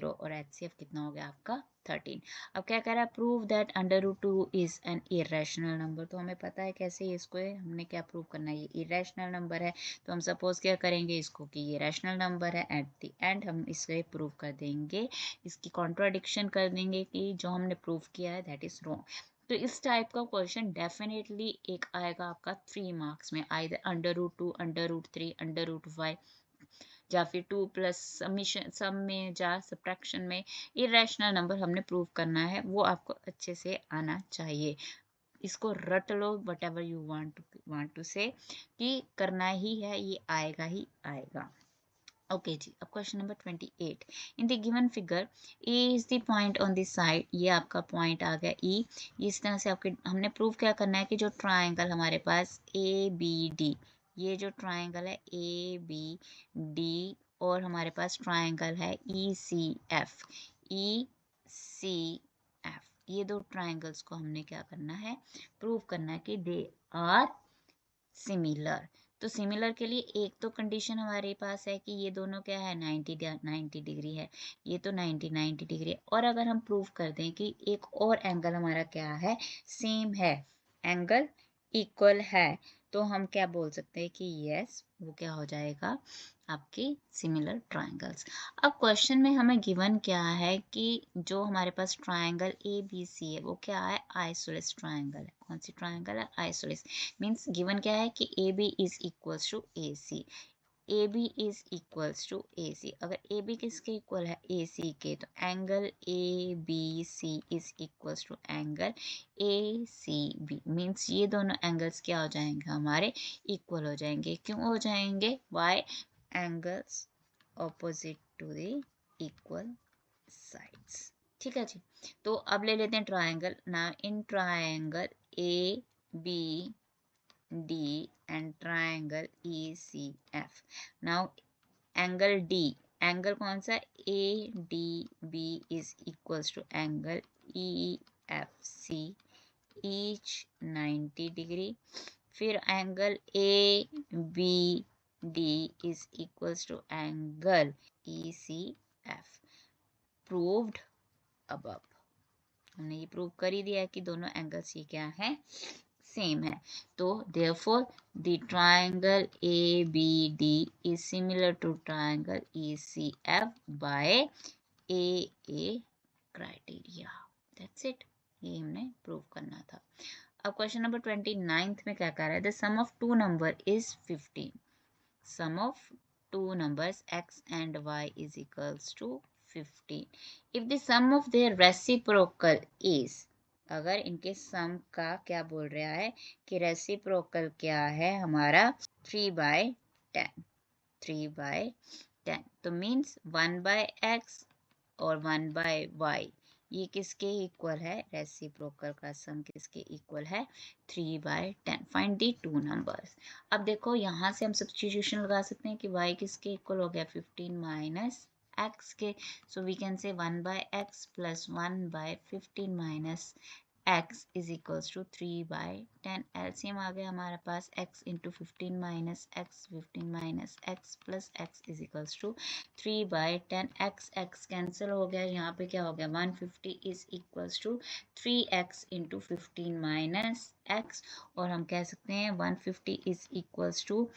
और HCF कितना हो गया आपका 13। अब क्या कह रहा है, prove that √2 is an irrational number. तो हमें पता है कैसे इसको हमने क्या प्रूव करना है, ये इरेशनल नंबर है, तो हम सपोज क्या करेंगे इसको कि ये रैशनल नंबर है, एट द एंड हम इसे प्रूव कर देंगे, इसकी कॉन्ट्राडिक्शन कर देंगे कि जो हमने प्रूव किया है दैट इज रॉन्ग। तो इस टाइप का क्वेश्चन डेफिनेटली एक आएगा आपका 3 मार्क्स में, आइदर √2, √3, √5, या फिर 2 प्लस समीशन, सम में जा सब्ट्रैक्शन में इरेशनल नंबर हमने प्रूव करना है, वो आपको अच्छे से आना चाहिए। इसको रट लो, whatever you want to say, कि करना ही है, ये आएगा ही आएगा। ओके जी। अब question number 28, in the given figure A is the point on this side, ये आपका पॉइंट आ गया ई। इस तरह से आपके हमने प्रूव क्या करना है कि जो ट्राइंगल हमारे पास ABD, ये जो ट्राइंगल है ABD, और हमारे पास ट्राइंगल है ECF, ये दो ट्राइंगल्स को हमने क्या करना है, प्रूव करना है कि दे आर सिमिलर। तो सिमिलर के लिए एक तो कंडीशन हमारे पास है कि ये दोनों क्या है, 90 डिग्री है, ये तो 90 डिग्री है। और अगर हम प्रूव कर दें कि एक और एंगल हमारा क्या है, सेम है, एंगल इक्वल है, तो हम क्या बोल सकते हैं कि यस, वो क्या हो जाएगा आपकी सिमिलर ट्राइंगल्स। अब क्वेश्चन में हमें गिवन क्या है कि जो हमारे पास ट्राइंगल ABC है वो क्या है, आइसोसेलेस ट्राइंगल है। कौन सी ट्राइंगल है, आइसोसेलेस। मीन्स गिवन क्या है कि AB is equals to AC, AB is equals to AC। अगर AB किसके इक्वल है, AC के, तो angle ABC is equals to angle ACB। Means ये दोनों एंगल्स क्या हो जाएंगे, हमारे इक्वल हो जाएंगे। क्यों हो जाएंगे, why, angles opposite to the equal sides. ठीक है जी। तो अब ले लेते हैं triangle. Now in triangle ABD and triangle ECF. Now angle D, angle कौन सा, ADB is equals to angle EFC, each 90 degree. फिर angle ABD is equals to angle ECF, proved above। हमने ये प्रूव कर ही दिया है कि दोनों एंगल्स ये क्या है, सेम है। तो therefore the triangle ABD is similar to triangle ECF by AA criteria। That's it, ये हमने प्रूव करना था। अब क्वेश्चन नंबर 29 में क्या कह रहा है, the sum of two number is 15। Sum of two numbers x and y is equals to 15 if the sum of their reciprocal is, अगर इनके सम का क्या बोल रहा है कि रेसिप्रोकल क्या है हमारा 3/10, 3/10, तो मीन्स 1/x और 1/y, ये किसके इक्वल है, रेसिप्रोकल का सम किसके इक्वल है, 3/10। Find the two numbers. अब देखो यहाँ से हम सब्स्टिट्यूशन लगा सकते हैं कि y किसके इक्वल हो गया, 15 माइनस x के। सो we can say 1/x plus 1/15 minus x is equals to 3/10। LCM आ गया हमारे पास, x into 15 minus x, 15 minus x plus x is equals to 3/10। x cancel हो गया, यहाँ पे क्या हो गया, 150 is equals to 3x into 15 minus x, और हम कह सकते हैं 150 is equals to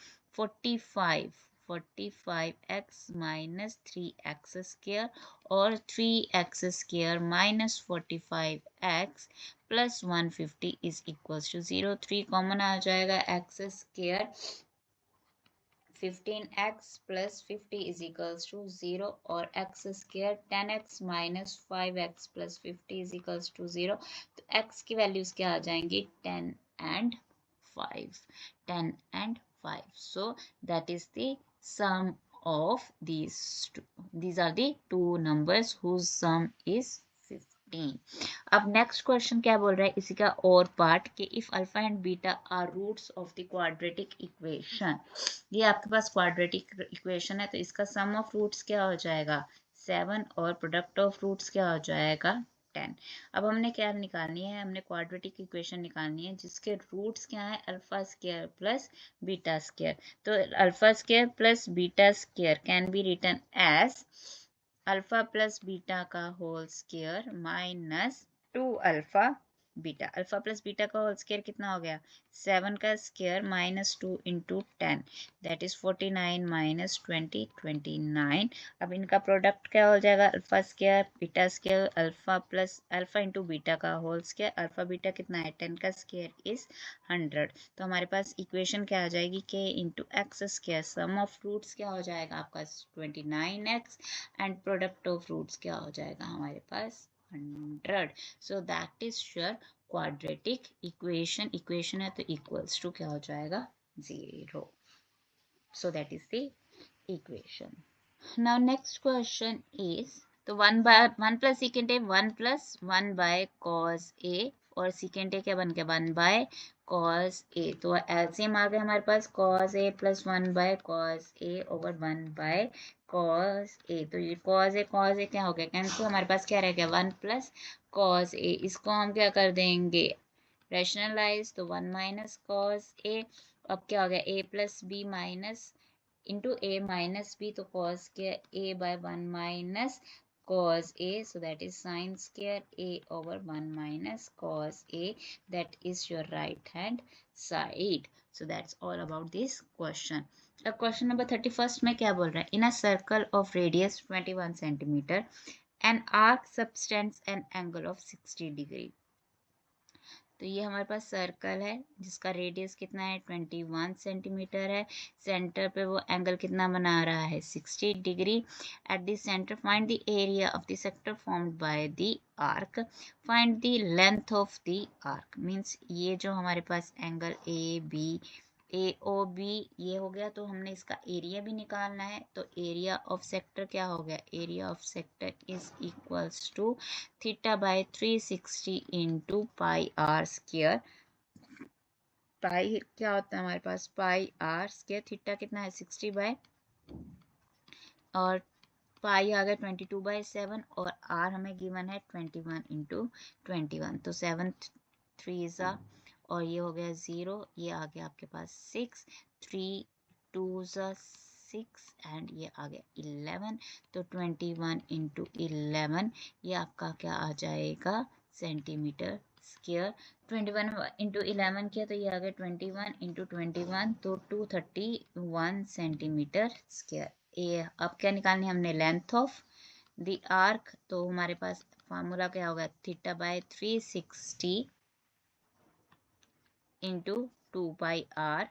45x minus 3x square, और 3x square minus 45x plus 150 is equals to 0। 3 common आ जाएगा, x square 15x plus 50 is equals to 0, और x square 10x minus 5x plus 50 is equals to 0। तो x की values क्या आ जाएंगी, 10 and 5, 10 and 5। So that is the sum of these two. These are the two numbers whose sum is 15। अब next question क्या बोल रहा है, इसी का और पार्ट कि if alpha and beta are roots of the quadratic equation. ये आपके पास क्वाड्रेटिक इक्वेशन है, तो इसका सम ऑफ रूट्स क्या हो जाएगा, 7, और प्रोडक्ट ऑफ रूट्स क्या हो जाएगा, 10। अब हमने क्या निकालनी है, हमने क्वाड्रेटिक इक्वेशन निकालनी है जिसके रूट्स क्या है, alpha square plus beta square. तो alpha square plus beta square can be written as alpha plus beta का whole square minus 2 alpha plus beta का होल स्क्वायर कितना हो गया, 7 का square minus 2 into 10, that is 49 minus 20, 29। अब इनका product क्या हो जाएगा, alpha square beta square, alpha plus alpha into beta का होल स्क्वायर, अल्फा बीटा कितना है, 10 का स्क्वायर इज 100। तो हमारे पास इक्वेशन क्या आ जाएगी, k into x square, sum of roots क्या हो जाएगा आपका 29x, and product of roots क्या हो जाएगा हमारे पास 100। So that is your quadratic equation. Equation है तो इक्वल्स टू क्या हो जाएगा, 0। So that is the equation. Now next question is, तो 1 plus second A 1 plus 1 by cos A, और सेकेंड ए क्या बन गया, 1 बाय कॉस ए। तो एलसीएम आ गया हमारे पास, cos A plus 1 by cos A over 1 by cos A. तो ये कॉस ए क्या हो गया, कैंसिल, हमारे पास क्या रह गया, 1 प्लस कॉस ए। इसको हम क्या कर देंगे, रैशनलाइज, तो 1 माइनस कॉस ए। अब क्या हो गया, A plus B minus into A minus B, तो कॉस के A by 1 minus cos a, so that is sin square a over 1 minus cos a, that is your right hand side। so that's all about this question। अब question number 31 में क्या बोल रहा है, in a circle of radius 21 centimetre an arc subtends an angle of 60 degree. तो ये हमारे पास circle है जिसका रेडियस कितना है, 21 सेंटीमीटर है। सेंटर पे वो एंगल कितना बना रहा है, 60 degree. At the centre find the area of the sector formed by the arc, find the length of the arc. Means ये जो हमारे पास angle A B A O B ये हो गया, तो हमने इसका एरिया भी निकालना है। तो एरिया ऑफ सेक्टर क्या हो गया, area of sector is equals to theta by 360 into pi r square. Pi क्या होता है हमारे पास, पाई आर स्क्वायर, थीटा कितना है 60 बाय, और पाई आ गया 22/7, और आर हमें गिवन है 21 इंटू 21। तो 7 3 ज़ा, और ये हो गया 0, ये आ गया आपके पास 6, 3 2 ज़ा 6, एंड ये आ गया 11। तो 21 इंटू 11 ये आपका क्या आ जाएगा, सेंटीमीटर स्क्वायर। 21 इंटू 11 किया तो ये आ गया 21 इंटू 21, तो 231 सेंटीमीटर स्क्वायर। ये अब क्या निकालनी है हमने, लेंथ ऑफ द आर्क। तो हमारे पास फार्मूला क्या होगा, theta by 360 into 2 pi r,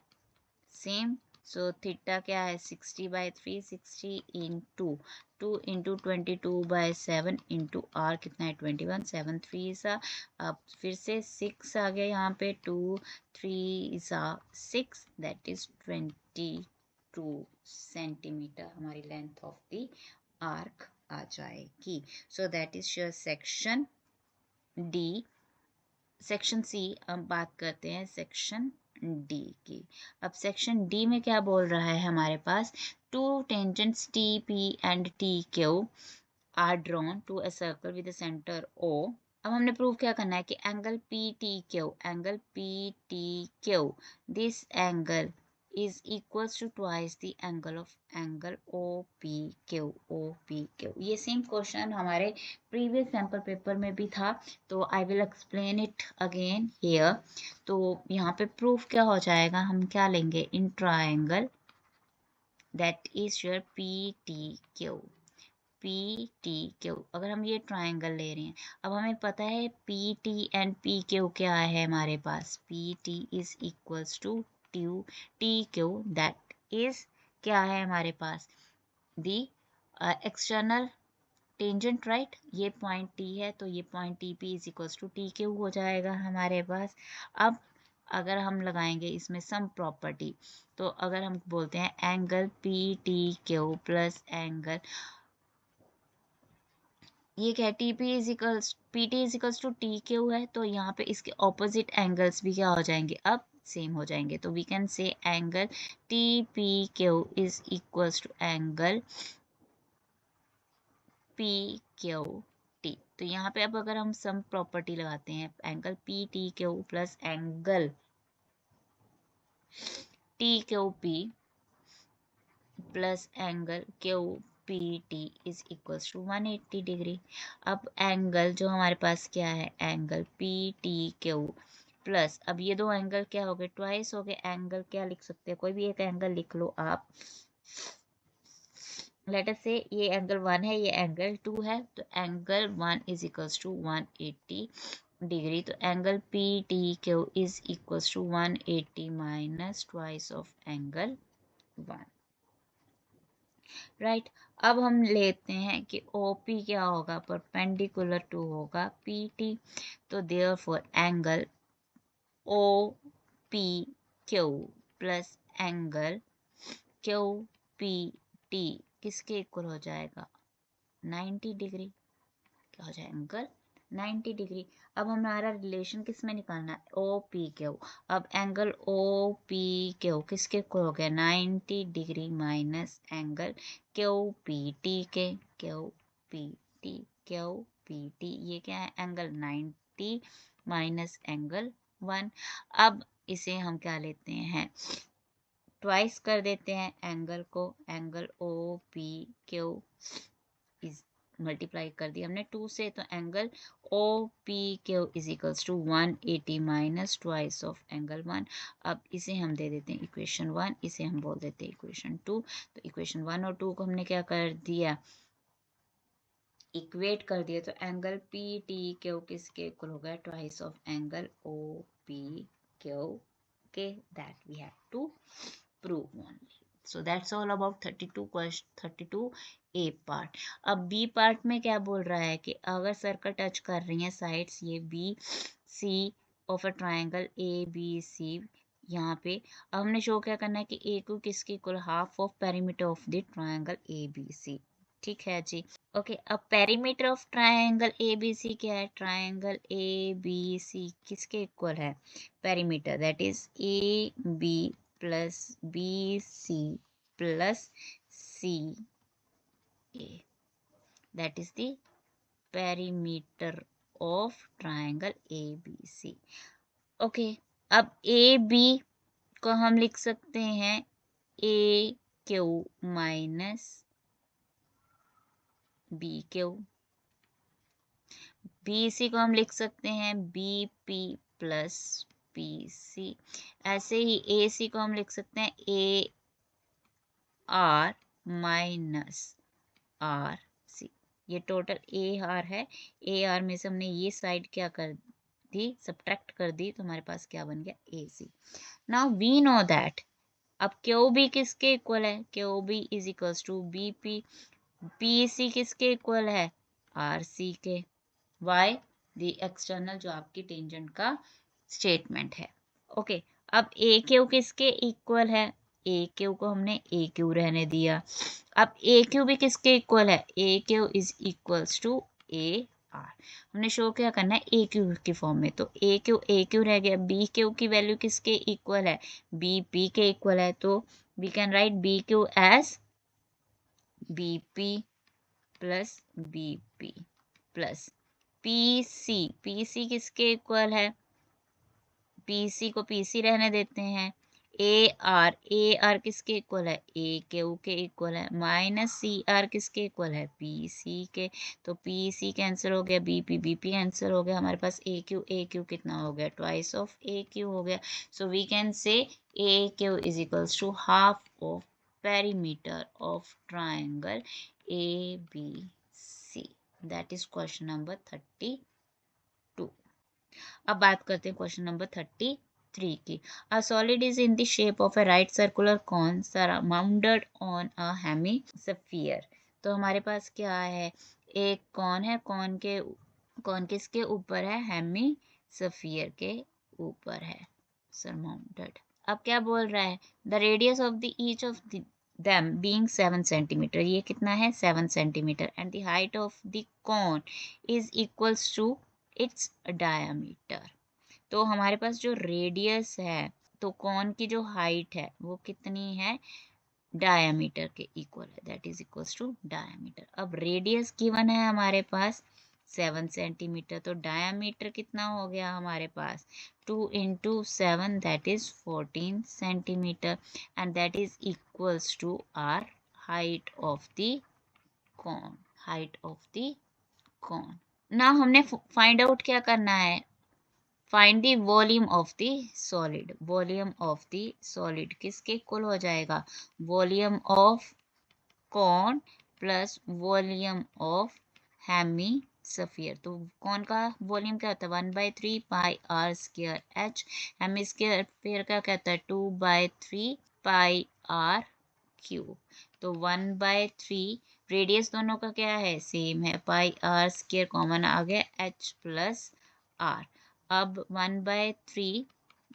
same. So theta क्या है, 60 by 360 into 2 into 22/7 into r कितना है 21, 7 3 सा, अब फिर से 6 आ गया यहाँ पे, 2 3 सा 6, दैट इज 22 सेंटीमीटर हमारी लेंथ ऑफ द आर्क आ जाएगी। So that is your section D. Section C, अब बात करते हैं सेक्शन डी की। अब सेक्शन डी में क्या बोल रहा है हमारे पास, two tangents T P and T Q are drawn to a circle with centre O. अब हमने प्रूव क्या करना है कि angle P T Q this angle is equals to twice the angle of angle OPQ। ये same question हमारे previous sample paper में भी था, तो I will explain it again here. तो यहाँ पे प्रूफ क्या हो जाएगा, हम क्या लेंगे, in triangle that is your PTQ। अगर हम ये ट्राइंगल ले रहे हैं, अब हमें पता है PT एंड PQ क्या है हमारे पास, PT is equals to TQ, that is क्या है हमारे पास, दी एक्सटर्नल टेंजेंट, राइट। ये पॉइंट T है तो ये point TP is equals to TQ हो जाएगा हमारे पास। अब अगर हम लगाएंगे इसमें सम प्रॉपर्टी, तो अगर हम बोलते हैं एंगल PTQ प्लस एंगल, ये क्या है, PT is equals to TQ है, तो यहाँ पे इसके ऑपोजिट एंगल्स भी क्या हो जाएंगे, अब सेम हो जाएंगे। तो we can say angle TPQ is equals to angle PQT। तो यहाँ पे अब अगर हम सम प्रॉपर्टी लगाते हैं, angle PTQ plus angle TQP plus angle QPT is equals to 180 degree. अब एंगल जो हमारे पास क्या है, एंगल PTQ प्लस, अब ये दो एंगल क्या हो गए, ट्वाइस हो गए। एंगल क्या लिख सकते हैं, कोई भी एक एंगल लिख लो आप। लेट अस से ये एंगल 1 है, ये एंगल 2 है, तो angle 1 is equals to 180 degree. तो angle PTQ is equals to 180 minus twice of angle 1, right. अब हम लेते हैं कि OP क्या होगा, परपेंडिकुलर टू होगा PT। तो therefore angle OPQ plus angle QPT किसके इक्वल हो जाएगा, 90 डिग्री। क्या हो जाएगा, एंगल 90 डिग्री। अब हमारा रिलेशन किस में निकालना है, OPQ। अब एंगल OPQ किसके इक्वल हो गया, 90 डिग्री माइनस एंगल QPT के, QPT ये क्या है, एंगल 90 माइनस एंगल 1। अब इसे हम क्या लेते हैं, ट्वाइस कर देते हैं एंगल को, एंगल OPQ इज मल्टीप्लाई कर दिया हमने 2 से, तो angle OPQ is equals to 180 minus twice of angle 1। अब इसे हम दे देते हैं इक्वेशन 1, इसे हम बोल देते हैं इक्वेशन 2। तो इक्वेशन 1 और 2 को हमने क्या कर दिया, इक्वेट कर दिया। तो एंगल PTQ किसके इक्वल हो गया, ट्वाइस ऑफ एंगल OPQ के, that we have to prove only. So that's all about 32A part. अब B पार्ट में क्या बोल रहा है कि अगर सर्कल टच कर रही है साइड्स ये BC of a triangle ABC यहाँ पे, अब हमने शो क्या करना है कि AQ किसके equal, half of perimeter of the triangle ABC। ठीक है जी, ओके। अब पेरीमीटर ऑफ ट्राइंगल ABC क्या है, ट्राइंगल ABC किसके इक्वल है, perimeter that is AB plus BC plus CA, that is the perimeter of triangle ABC। Okay, अब AB को हम लिख सकते हैं AQ माइनस BQ, BC को हम लिख सकते हैं BP प्लस PC, ऐसे ही AC को हम लिख सकते हैं AR माइनस RC। ये टोटल AR है, AR में से हमने ये साइड क्या कर दी, सब्ट्रैक्ट कर दी, तो हमारे पास क्या बन गया, AC। Now we know that अब QB किसके इक्वल है, QB is equals to BP, PC किसके इक्वल है, RC के। वाई, द एक्सटर्नल जो आपकी टेंजेंट का स्टेटमेंट है। ओके, अब AQ किसके इक्वल है, AQ को हमने AQ रहने दिया। अब AQ भी किसके इक्वल है, AQ is equals to r. हमने शो क्या करना है ए क्यू की फॉर्म में, तो ए क्यू रह गया, बी क्यू की वैल्यू किसके इक्वल है, बी पी के इक्वल है, तो we can write B Q as B P plus B P plus P C किसके इक्वल है, पीसी को पीसी रहने देते हैं, ए आर किसके इक्वल है, ए क्यू के इक्वल है, माइनस सी आर किसके इक्वल है, पी सी के, तो पी सी कैंसिल हो गया, बी पी कैंसिल हो गया, हमारे पास ए क्यू कितना हो गया, ट्वाइस ऑफ ए क्यू हो गया, सो we can say A Q is equals to half of perimeter of triangle A B C. That is question number 32। अब बात करते हैं क्वेश्चन नंबर 33 की। A solid is in the shape of a right circular cone surrounded on a hemisphere. तो हमारे पास क्या है, एक कॉन है, कॉन किसके ऊपर है, हेमिस्फीयर के ऊपर है, सराउंडेड। अब क्या बोल रहा है, the radius of the each of them being 7 centimetre, ये कितना है 7 centimetre, and the height of the cone is equals to its diameter. तो हमारे पास जो रेडियस है, तो कॉन की जो हाइट है वो कितनी है, डायामीटर के इक्वल है, that is equals to diameter. अब रेडियस गिवन है हमारे पास 7 सेंटीमीटर, तो डायामीटर कितना हो गया हमारे पास 2 into 7 that is 14 centimetre, and that is equals to r height of the cone, height of the cone. ना हमने फाइंड आउट क्या करना है, find the volume of the solid, volume of the solid किसके इक्वल हो जाएगा, volume of cone plus volume of hemisphere. तो cone का वॉल्यूम क्या होता है 1/3 pi r square h, hemisphere का क्या होता है 2/3 पाई आर क्यूब। तो 1/3, रेडियस दोनों का क्या है सेम है, पाई आर स्क्वायर कॉमन आ गया, एच प्लस आर। अब 1/3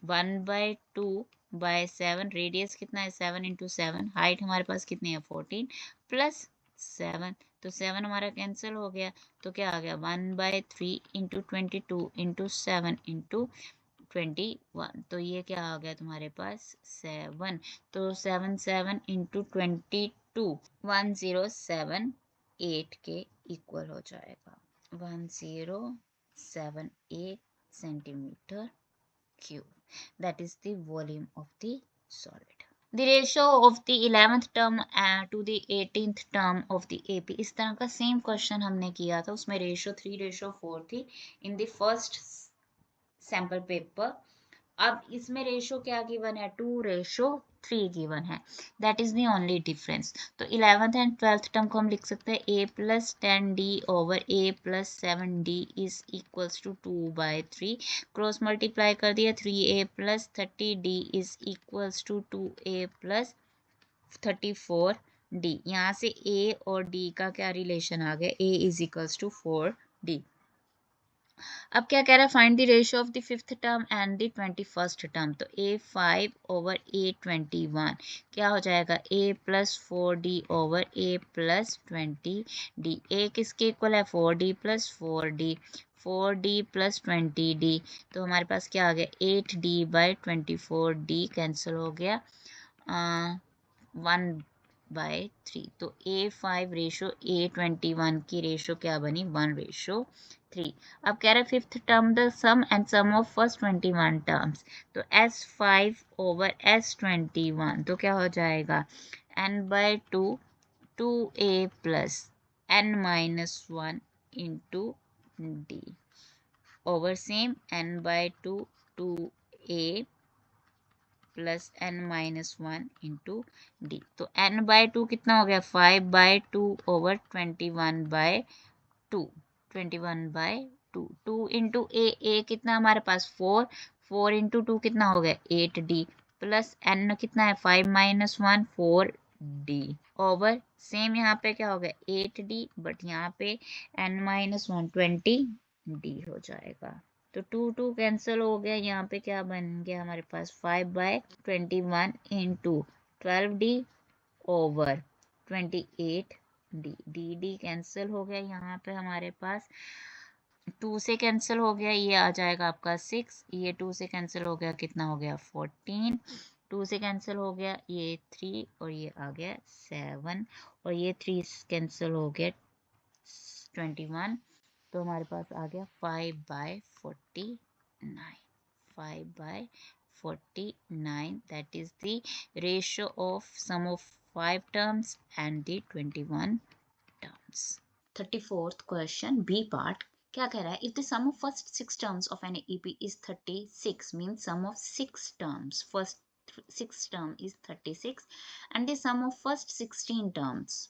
1/2/7, रेडियस कितना है 7 इंटू 7, हाइट हमारे पास कितनी है 14 प्लस 7, तो 7 हमारा कैंसिल हो गया, तो क्या आ गया 1/3 इंटू 22 इंटू 7 इंटू 21, तो ये क्या आ गया तुम्हारे पास 7, तो 7 इंटू 22 1078 के इक्वल हो जाएगा, 1078 centimetre cube, that is the volume of the solid. The ratio of the 11th term to the 18th term of the AP, इस तरह का सेम क्वेश्चन हमने किया था, उसमें रेशो 3:4 थी in the first sample paper. अब इसमें रेशो क्या गिवन है 2:3 गिवन है, that is the only difference. तो 11th एंड 12th टर्म को हम लिख सकते हैं a plus 10d over a plus 7d is equals to 2/3, cross multiply कर दिया 3a plus 30d is equals to 2a plus 34d। यहाँ से a और d का क्या रिलेशन आ गया, a is equals to 4d। अब क्या कह रहा है find the ratio of the 5th term and the 21st term, तो a5 ओवर a21 क्या हो जाएगा a plus 4d over a plus 20d, a किसके इक्वल है 4d plus 4d, 4d plus 20d, तो हमारे पास क्या आ गया 8d/24d कैंसिल हो गया 1/3, तो a5 रेशो a21 की रेशो क्या बनी 1:3। अब कह रहा है 5th term the sum and sum of first 21 terms, तो s5 ओवर s21 तो क्या हो जाएगा n/2 2a plus n-1 into d over same n/2 2a plus n-1 into D, तो n/2 कितना हो गया 5/2 ओवर 21/2, 21/2, 2 इंटू ए कितना हमारे पास 4, 4 इंटू 2 कितना हो गया 8d प्लस n कितना है 5-1 4d ओवर सेम यहाँ पे क्या हो गया 8d, बट यहाँ पे n-1 20d हो जाएगा, तो 2 कैंसिल हो गया, यहाँ पे क्या बन गया हमारे पास 5/21 into 12d over 28d, dd cancel हो गया, यहाँ पे हमारे पास 2 से कैंसिल हो गया, ये आ जाएगा आपका 6, ये 2 से कैंसिल हो गया, कितना हो गया 14, 2 से कैंसिल हो गया ये 3 और ये आ गया 7 और ये 3 कैंसिल हो गया 21, तो हमारे पास आ गया 5/49, 5/49, that is the ratio of sum of 5 terms and the 21 terms. 34th question, B part. क्या कह रहा है? If the sum of first 6 terms of an AP is 36, means sum of 6 terms, first 6 term is 36, and the sum of first 16 terms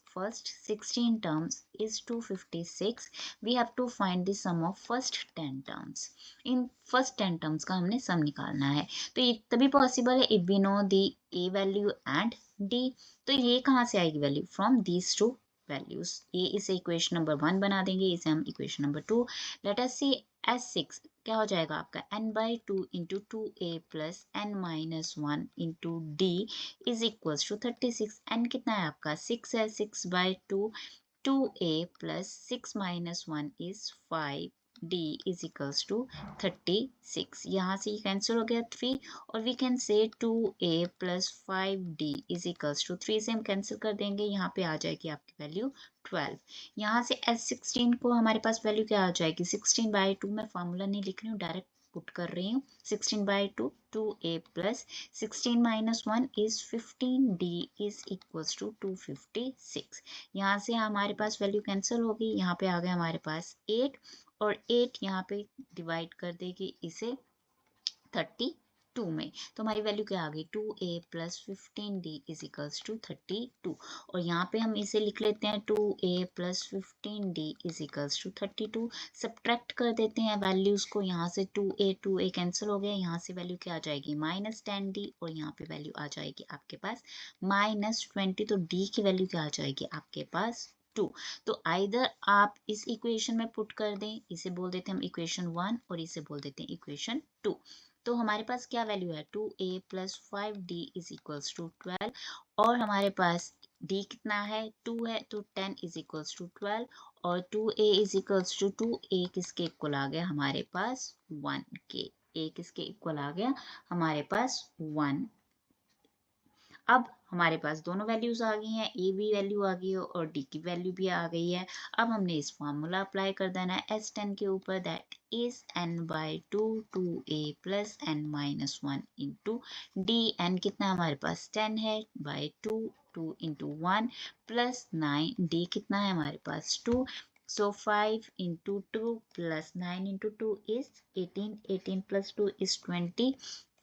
is 256. We have to find the sum of first 10 terms. In first 10 terms का हमने sum निकालना है, तो ये तभी possible है if we know the A value and D. तो ये कहाँ से आएगी value? From these two values. ये इसे इक्वेशन नंबर 1 बना देंगे, इसे हम equation number 2। Let us see S6 क्या हो जाएगा आपका n/2 into 2a plus n-1 into d is equals to 36। n कितना है आपका 6 है, 6/2 2a plus 6-1 is 5, d is equals to 36। यहाँ से कैंसिल हो गया 3 और वी कैन से 2a plus 5d is equals to 3 से हम कैंसिल कर देंगे, यहाँ पे आ जाएगी आपकी वैल्यू 12। यहाँ से S16 को हमारे पास वैल्यू क्या आ जाएगी 16/2, मैं फॉर्मूला नहीं लिख रही हूँ, डायरेक्ट पुट कर रही हूँ। 16/2 2a plus 16-1 is 15d is equals to 256। यहाँ से हमारे पास वैल्यू कैंसिल हो गई, यहाँ पे आ गया हमारे पास 8 और 8 यहाँ पे डिवाइड कर देगी इसे 32 में, तो हमारी वैल्यू क्या आ गई 2a plus 15d is equals to 32। और यहाँ पे हम इसे लिख लेते हैं 2a plus 15d is equals to 32। Subtract कर देते हैं वैल्यूज को, यहाँ से 2a कैंसिल हो गया, यहाँ से वैल्यू क्या आ जाएगी -10d और यहाँ पे वैल्यू आ जाएगी आपके पास -20, तो d की वैल्यू क्या आ जाएगी आपके पास 2। तो आइदर आप इस इक्वेशन में पुट कर दें, इसे बोल देते हैं हम इक्वेशन 1 और इसे बोल देते हैं इक्वेशन 2। तो हमारे पास क्या वैल्यू है 2a plus 5d is equals to 12 और हमारे पास d कितना है 2 है, तो 10 इज इक्वल्स टू 12 और 2a is equals to 2a किसके इक्वल आ गया हमारे पास 1 के, a किसके इक्वल आ गया हमारे पास 1। अब हमारे पास दोनों वैल्यूज आ गई हैं, ए भी वैल्यू आ गई है और डी की वैल्यू भी आ गई है। अब हमने इस फॉर्मूला अप्लाई कर देना है S10 के ऊपर, that is n/2 2a plus n-1 into d. N कितना हमारे पास 10 है बाई 2, 2 इंटू 1 प्लस 9, डी कितना है हमारे पास 2, so 5 into 2 plus 9 into 2 is 18, 18 plus 2 is 20,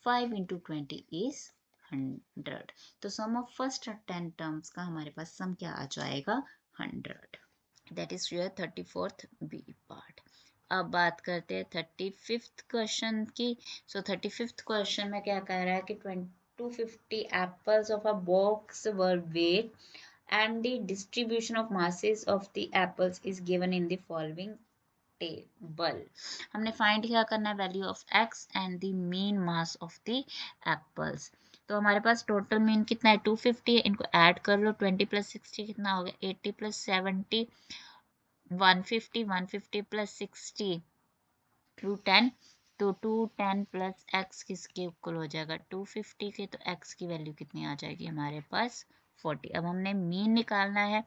5 into 20 is 100। तो सम ऑफ फर्स्ट 10 टर्म्स का हमारे पास सम क्या आ जाएगा 100। That is your 34th B part. अब बात करते हैं 35th क्वेश्चन की। सो 35th क्वेश्चन में क्या कह रहा है कि 250 apples of a box were wait and the distribution of masses of the apples is given in the following table। हमने फाइंड क्या करना है value of x and the mean mass of the apples. तो हमारे पास total mean कितना है 250 है, इनको ऐड कर लो 20 प्लस 60 कितना हो गया 80 प्लस 70 150, 150 प्लस 60 210, तो 210 प्लस x किसके इक्वल हो जाएगा 250 के, तो x की वैल्यू कितनी आ जाएगी हमारे पास 40। अब हमने मीन निकालना है,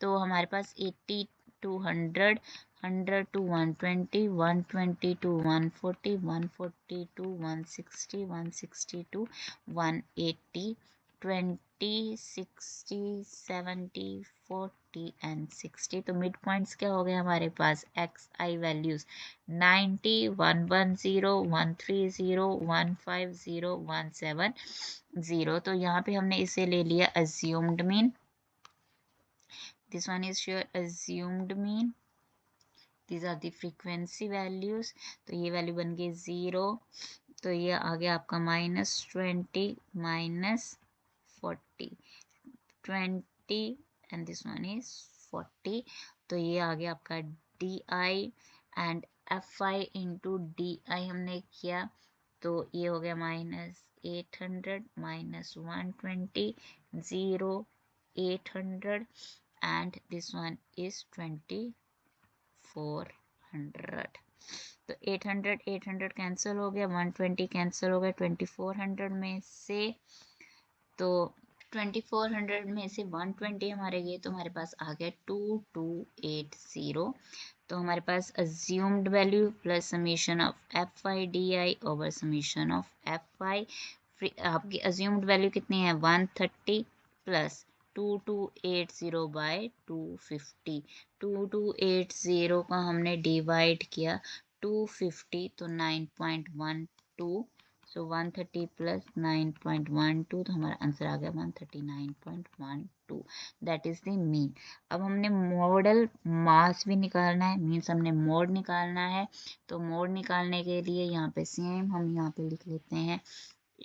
तो हमारे पास 80 to 100, 100 to 120, 120 to 140, 140 to 160, 160 to 180, 20 60 70 40 and 60। तो मिड पॉइंट्स क्या हो गए हमारे पास एक्स आई वैल्यूज 90 110 130 150 170। तो यहाँ पे हमने इसे ले लिया assumed mean, this one is your assumed mean, these are the frequency values। तो ये वैल्यू बन गई 0, तो ये आ गया आपका -20 -40 20 and this one is 40। तो ये आ गया आपका DI and FI into DI हमने किया, तो ये हो गया -800 -120 0 800 and this one is 2400। तो 800 कैंसिल हो गया, 120 कैंसिल हो गया 2400 में से। तो 2400 में से 120 हमारे गए, तो हमारे पास आ गया 2280। तो हमारे पास assumed value plus summation of F I D I over summation of F I. आपकी अज्यूम्ड वैल्यू कितनी है 130 प्लस 2280 बाय 250। 2280 का हमने डिवाइड किया 250 तो 9.12। सो 130 प्लस 9.12, तो हमारा आंसर आ गया 139.12। That is the mean. अब हमने मॉडल मास भी निकालना है, मीन्स हमने मोड निकालना है। तो मोड निकालने के लिए यहाँ पे सेम हम यहाँ पे लिख लेते हैं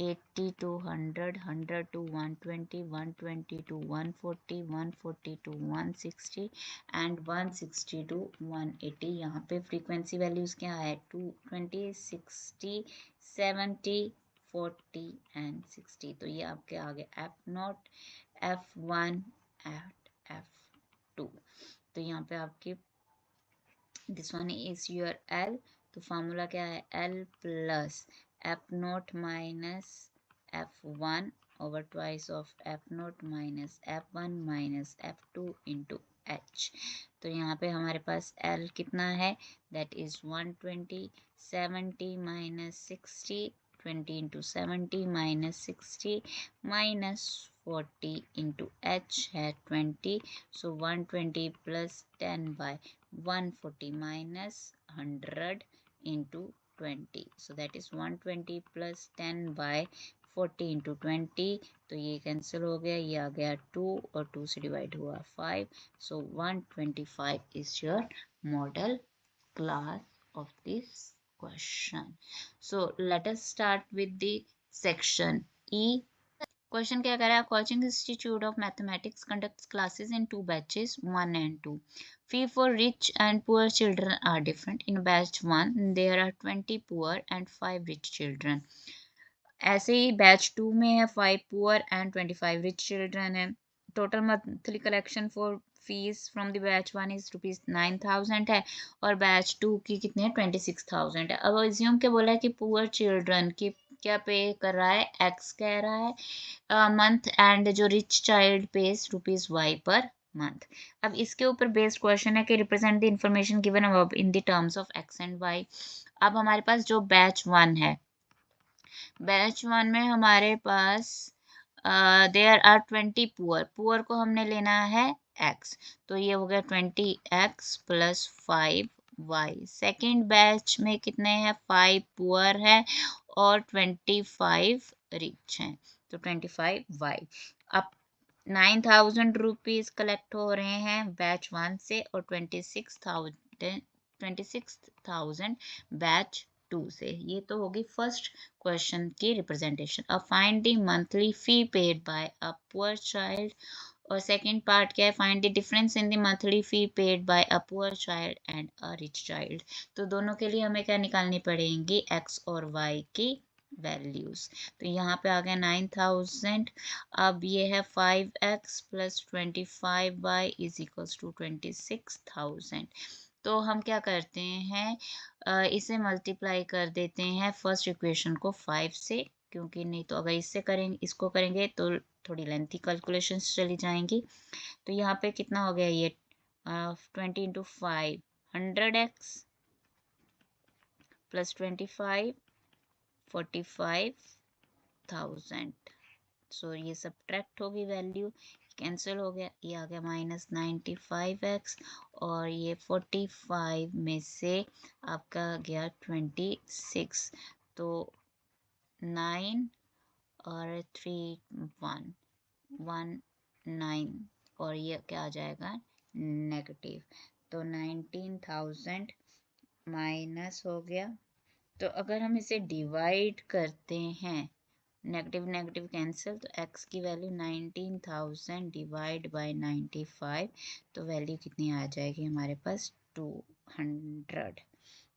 80 to 100, 100 to 120, 120 to 140, 140 to 160 and 160 to 180। यहाँ पे फ्रीक्वेंसी वैल्यूज क्या है 220, 60, 70, 40 एंड 60। तो ये आपके आगे F0, F1 एंड F2। तो यहाँ पे आपके this one is your L। तो फार्मूला क्या है L plus F0 minus F1 over twice of F0 minus F1 minus F2 into H। तो यहाँ पे हमारे पास L कितना है that is 120, 70 minus 60, 20 into 70 minus 60 minus 40 into H है 20। सो 120 plus 10 bye 140 minus 100 into 20। So that is 120 plus 10 by 40 into 20। तो ये cancel हो गया, ये आ गया 2 और 2 से डिवाइड हुआ 5। So 125 is your model class of this question। So let us start with the section E। Question क्या कह रहा है coaching institute of mathematics conducts classes in 2 batches 1 and 2। Fee for rich and poor children are different. In batch 1 there are 20 poor and 5 rich children. ऐसे ही batch 2 में है 5 poor and 25 rich children है। Total monthly collection for fees from the batch 1 is ₹9,000 है और batch 2 की कितने है 26,000 है। अब अज्यूम के बोला है कि पुअर चिल्ड्रन की क्या पे कर रहा है एक्स कह रहा है मंथ एंड जो रिच चाइल्ड पेज ₹Y पर मंथ। अब इसके ऊपर बेस्ड क्वेश्चन है कि represent the information given above in the terms of x and y. अब हमारे पास जो बैच 1 है, बैच 1 में हमारे पास देयर आर 20 पुअर। पुअर को हमने लेना है x, तो ये हो गया 20x plus 5y। Second batch में कितने हैं 5 पुअर है और 25 रिच हैं, तो 25y। अब 9,000 रुपीज कलेक्ट हो रहे हैं बैच 1 से और 26,000 बैच 2 से। ये तो होगी फर्स्ट क्वेश्चन की रिप्रेजेंटेशन। अब find the monthly fee paid by a poor child. और सेकंड पार्ट क्या है find the difference in the monthly fee paid by a poor child and a rich child. तो दोनों के लिए हमें क्या निकालनी पड़ेंगी x और y की वैल्यूज। तो यहाँ पे आ गया 9,000। अब ये है 5x plus 25y is equals to 26,000। तो हम क्या करते हैं इसे मल्टीप्लाई कर देते हैं फर्स्ट इक्वेशन को 5 से, क्योंकि नहीं तो अगर इससे करेंगे इसको करेंगे तो थोड़ी लेंथी कैलकुलेशंस चली जाएंगी। तो यहाँ पे कितना हो गया ये 20 इंटू 5 100x प्लस 25 45,000। सो ये सब्ट्रैक्ट होगी वैल्यू, कैंसिल हो गया, ये आ गया -95x और ये 45 में से आपका गया 26। तो 9 और 3 119 और ये क्या आ जाएगा नेगेटिव। तो 19,000 माइनस हो गया। तो अगर हम इसे डिवाइड करते हैं नेगेटिव नेगेटिव कैंसिल, तो x की वैल्यू 19,000 डिवाइड बाय 95, तो वैल्यू कितनी आ जाएगी हमारे पास 200।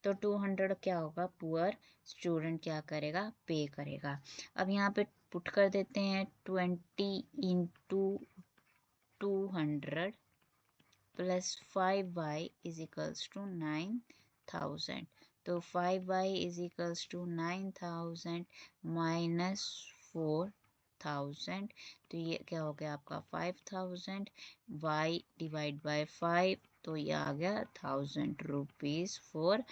तो 200 क्या होगा पुअर स्टूडेंट क्या करेगा पे करेगा। अब यहाँ पे पुट कर देते हैं 20 into 200 plus 5y is equals to 9,000। तो 5y is equals to 9000 minus 4000, तो ये क्या हो गया आपका 5000, y डिवाइड बाय 5, तो ये आ गया 1000 रुपीज फॉर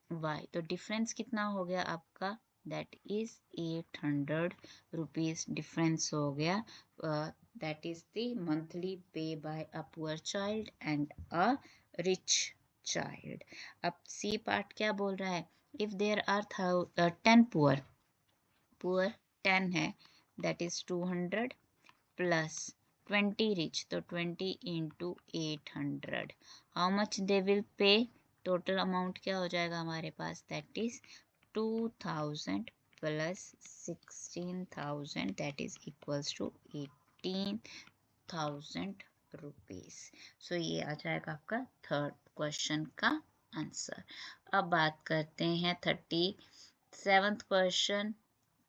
y। तो डिफरेंस कितना हो गया आपका, दैट इज 800 रुपीज डिफरेंस हो गया। That is the monthly pay by a poor child and a rich child. अब सी पार्ट क्या बोल रहा है, if there are 10 poor, poor 10 है, दैट इज 200 प्लस 20 रिच, तो 20 into 800, how much they will pay, total amount क्या हो जाएगा हमारे पास, that is 2000 plus 16,000, that is equals to 18,000 rupees. So ये आ जाएगा आपका थर्ड क्वेश्चन का आंसर। अब बात करते हैं 37th क्वेश्चन।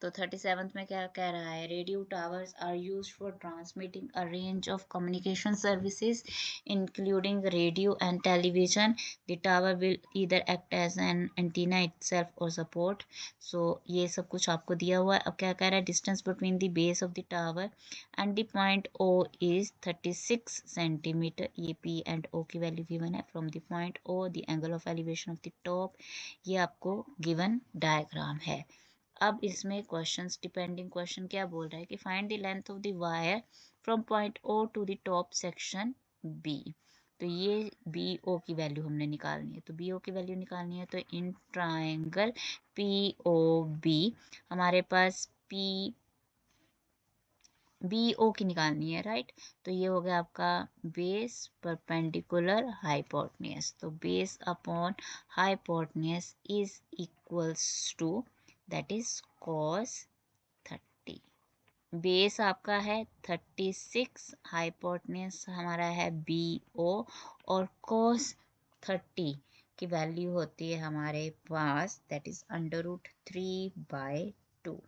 तो 37th में क्या कह रहा है, radio towers are used for transmitting a range of communication services including radio and television. The tower will either act as an antenna itself और सपोर्ट। सो ये सब कुछ आपको दिया हुआ है। अब क्या कह रहा है, distance between the base of the tower and the point O is 36 centimetre. ये पी एंड ओ की वैल्यू गिवन है। From the point O the angle of elevation of the top, ये आपको गिवन डायग्राम है। अब इसमें questions, depending question क्या बोल रहा है कि find the length of the wire from point O to the top section B. तो ये बी ओ की वैल्यू हमने निकालनी है। तो बी ओ की वैल्यू निकालनी है, तो in triangle P O B हमारे पास पी बी ओ की निकालनी है, राइट। तो ये हो गया आपका बेस परपेंडिकुलर हाइपोटेन्यूज। तो base upon hypotenuse is equals to, that is cos 30। Base आपका है 36, हाइपोटेन्यूज हमारा है बी ओ, और cos 30 की वैल्यू होती है हमारे पास, दैट इज √3/2,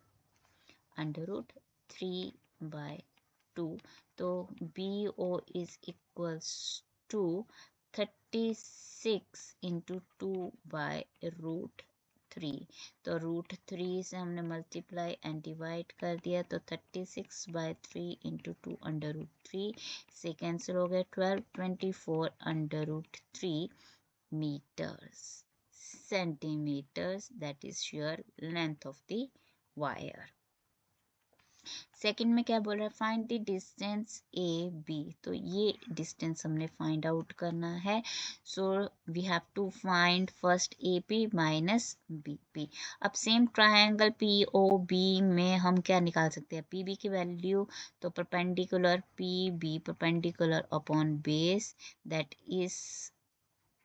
√3/2। तो B O is equals to 36 into 2/√3। तो √3 से हमने मल्टीप्लाई एंड डिवाइड कर दिया, तो 36/3 इंटू 2/√3 से कैंसिल हो गया, 1224/√3 meters centimeters, that is your length of the wire। Second में क्या बोल रहा है, find the distance A B. तो ये डिस्टेंस हमने फाइंड आउट करना है। So we have to find first A P minus B P. अब same triangle P O B में हम क्या निकाल सकते हैं, पी बी की वैल्यू, तो perpendicular P B perpendicular upon base, that is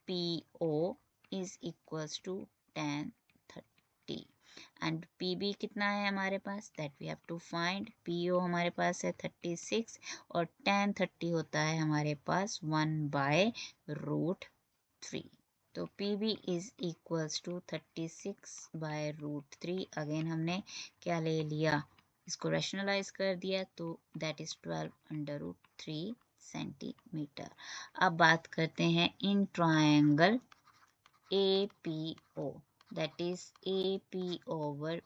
P O is equals to tan 30। And P B कितना है हमारे पास, that we have to find. P O हमारे पास है 36, और tan 30 होता है हमारे पास 1/√3। तो P B is equals to 36/√3। Again हमने क्या ले लिया, इसको रैशनलाइज कर दिया, तो दैट इज 12/√3 सेंटीमीटर। अब बात करते हैं in triangle APO, that is AP over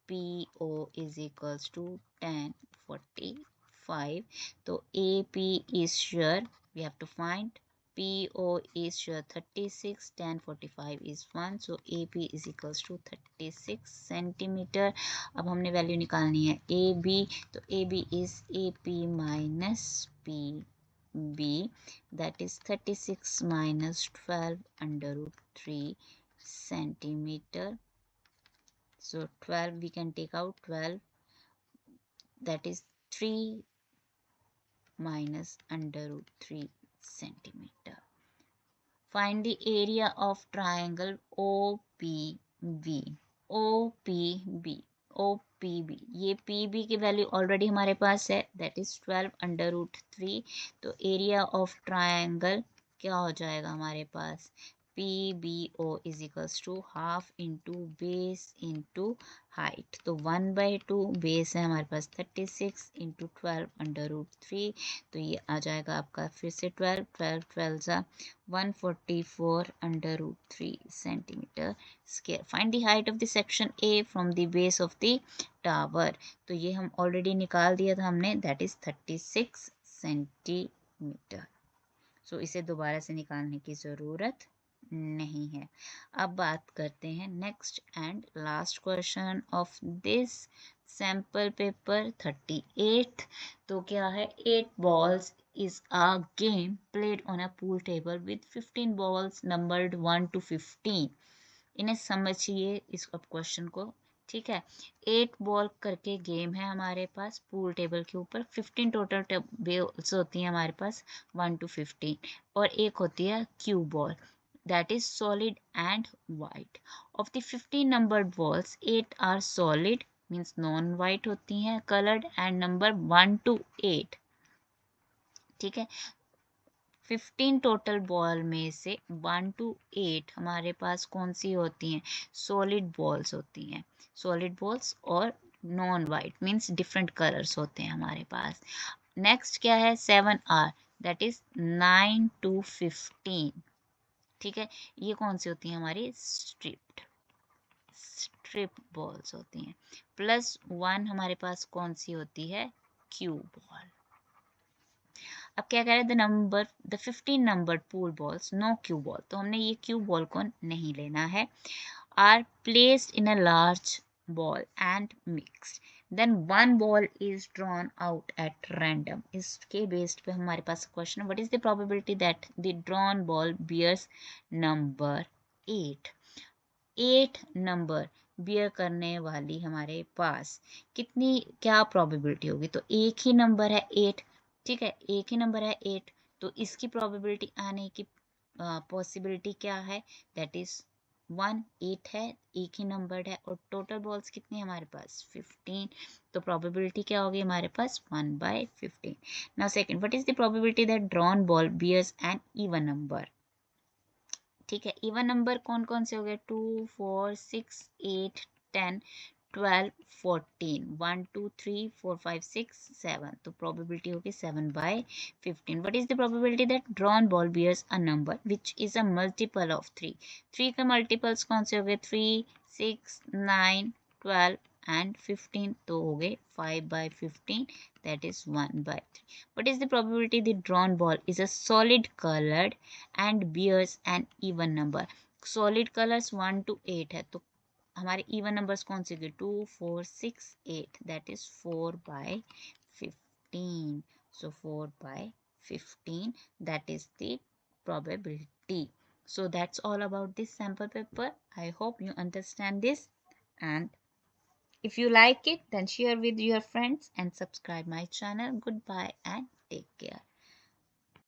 PO is equals to tan 45. So AP is sure, we have to find. PO is sure 36, tan 45 is 1, so AP is equals to 36 centimetre. अब हमने value निकालनी है AB, तो AB is AP minus PB, that is 36 minus 12/√3 centimeter. So 12 we can take out 12, that is 3 minus √3 centimeter. Find the area of triangle OPB. OPB, OPB, ये PB की value already हमारे पास है, that is 12/√3। तो area of triangle क्या हो जाएगा हमारे पास, PBO is equals to half into base into height. तो 1/2 बेस है हमारे पास 36 इंटू 12 अंडर रूट 3। तो ये आ जाएगा आपका फिर से 12 सा 144 under root 3 centimetre square. Find the height of the section A from the base of the tower. तो ये हम ऑलरेडी निकाल दिया था हमने, दैट इज 36 सेंटीमीटर। सो इसे दोबारा से निकालने की ज़रूरत नहीं है। अब बात करते हैं next and last question of this sample paper 38। तो क्या है, 8 balls is a game played on a pool table with 15 balls numbered 1 to 15। इन्हें समझिए इस क्वेश्चन को, ठीक है। 8 बॉल करके गेम है हमारे पास पूल टेबल के ऊपर, 15 टोटल बॉल्स होती हैं हमारे पास 1 to 15, और एक होती है Q ball that is solid and white. Of the 15 numbered balls, 8 are solid means non-white होती हैं colored and number 1 to 8, ठीक है। 15 टोटल बॉल में से 1 to 8 हमारे पास कौन सी होती हैं, सॉलिड बॉल्स होती हैं, सॉलिड बॉल्स और non white means different colours होते हैं हमारे पास। नेक्स्ट क्या है, 7 आर दैट इज 9 to 15, ठीक है। ये कौन सी होती हैं हमारी स्ट्रिप बॉल्स होती हैं। +1 हमारे पास कौन सी होती है, क्यू बॉल। अब क्या कह रहे हैं, the 15 number pool balls no cue ball, तो हमने ये क्यू बॉल को नहीं लेना है। Are placed in a large ball and mixed, then 1 ball is drawn out at random. इसके बेस्ड पे हमारे पास क्वेश्चन है, what is the probability that the drawn ball bears number 8। 8 number bear करने वाली हमारे पास कितनी क्या प्रोबेबिलिटी होगी, तो एक ही नंबर है 8, ठीक है, एक ही नंबर है 8, तो इसकी प्रोबेबिलिटी आने की पॉसिबिलिटी क्या है, दैट इज 1, 8 है, एक ही नंबर है, और टोटल बॉल्स कितनी है हमारे पास 15, तो प्रोबेबिलिटी क्या होगी हमारे पास 1/15। Now second, what is the probability that drawn ball bears an even number, ठीक है। इवन नंबर कौन कौन से हो गए, 2, 4, 6, 8, 10, 12, 14, 1, 2, 3, 4, 5, 6, 7, तो प्रोबेबिलिटी होगी 7/15। What is the probability that drawn ball bears a number which is a multiple of 3। 3 के मल्टीपल्स कौन से हो गए, 3, 6, 9, 12 एंड 15, तो हो गए 5/15, that is 1/3। What is the probability the drawn ball is a solid colored and bears an even number। solid colors 1 to 8 है, तो हमारे even numbers कौन से 2, 4, 6, 8, that is 4/15। so 4/15, that is the probability। so that's all about this sample paper। I hope you understand this, and if you like it, then share with your friends and subscribe my channel। Goodbye and take care।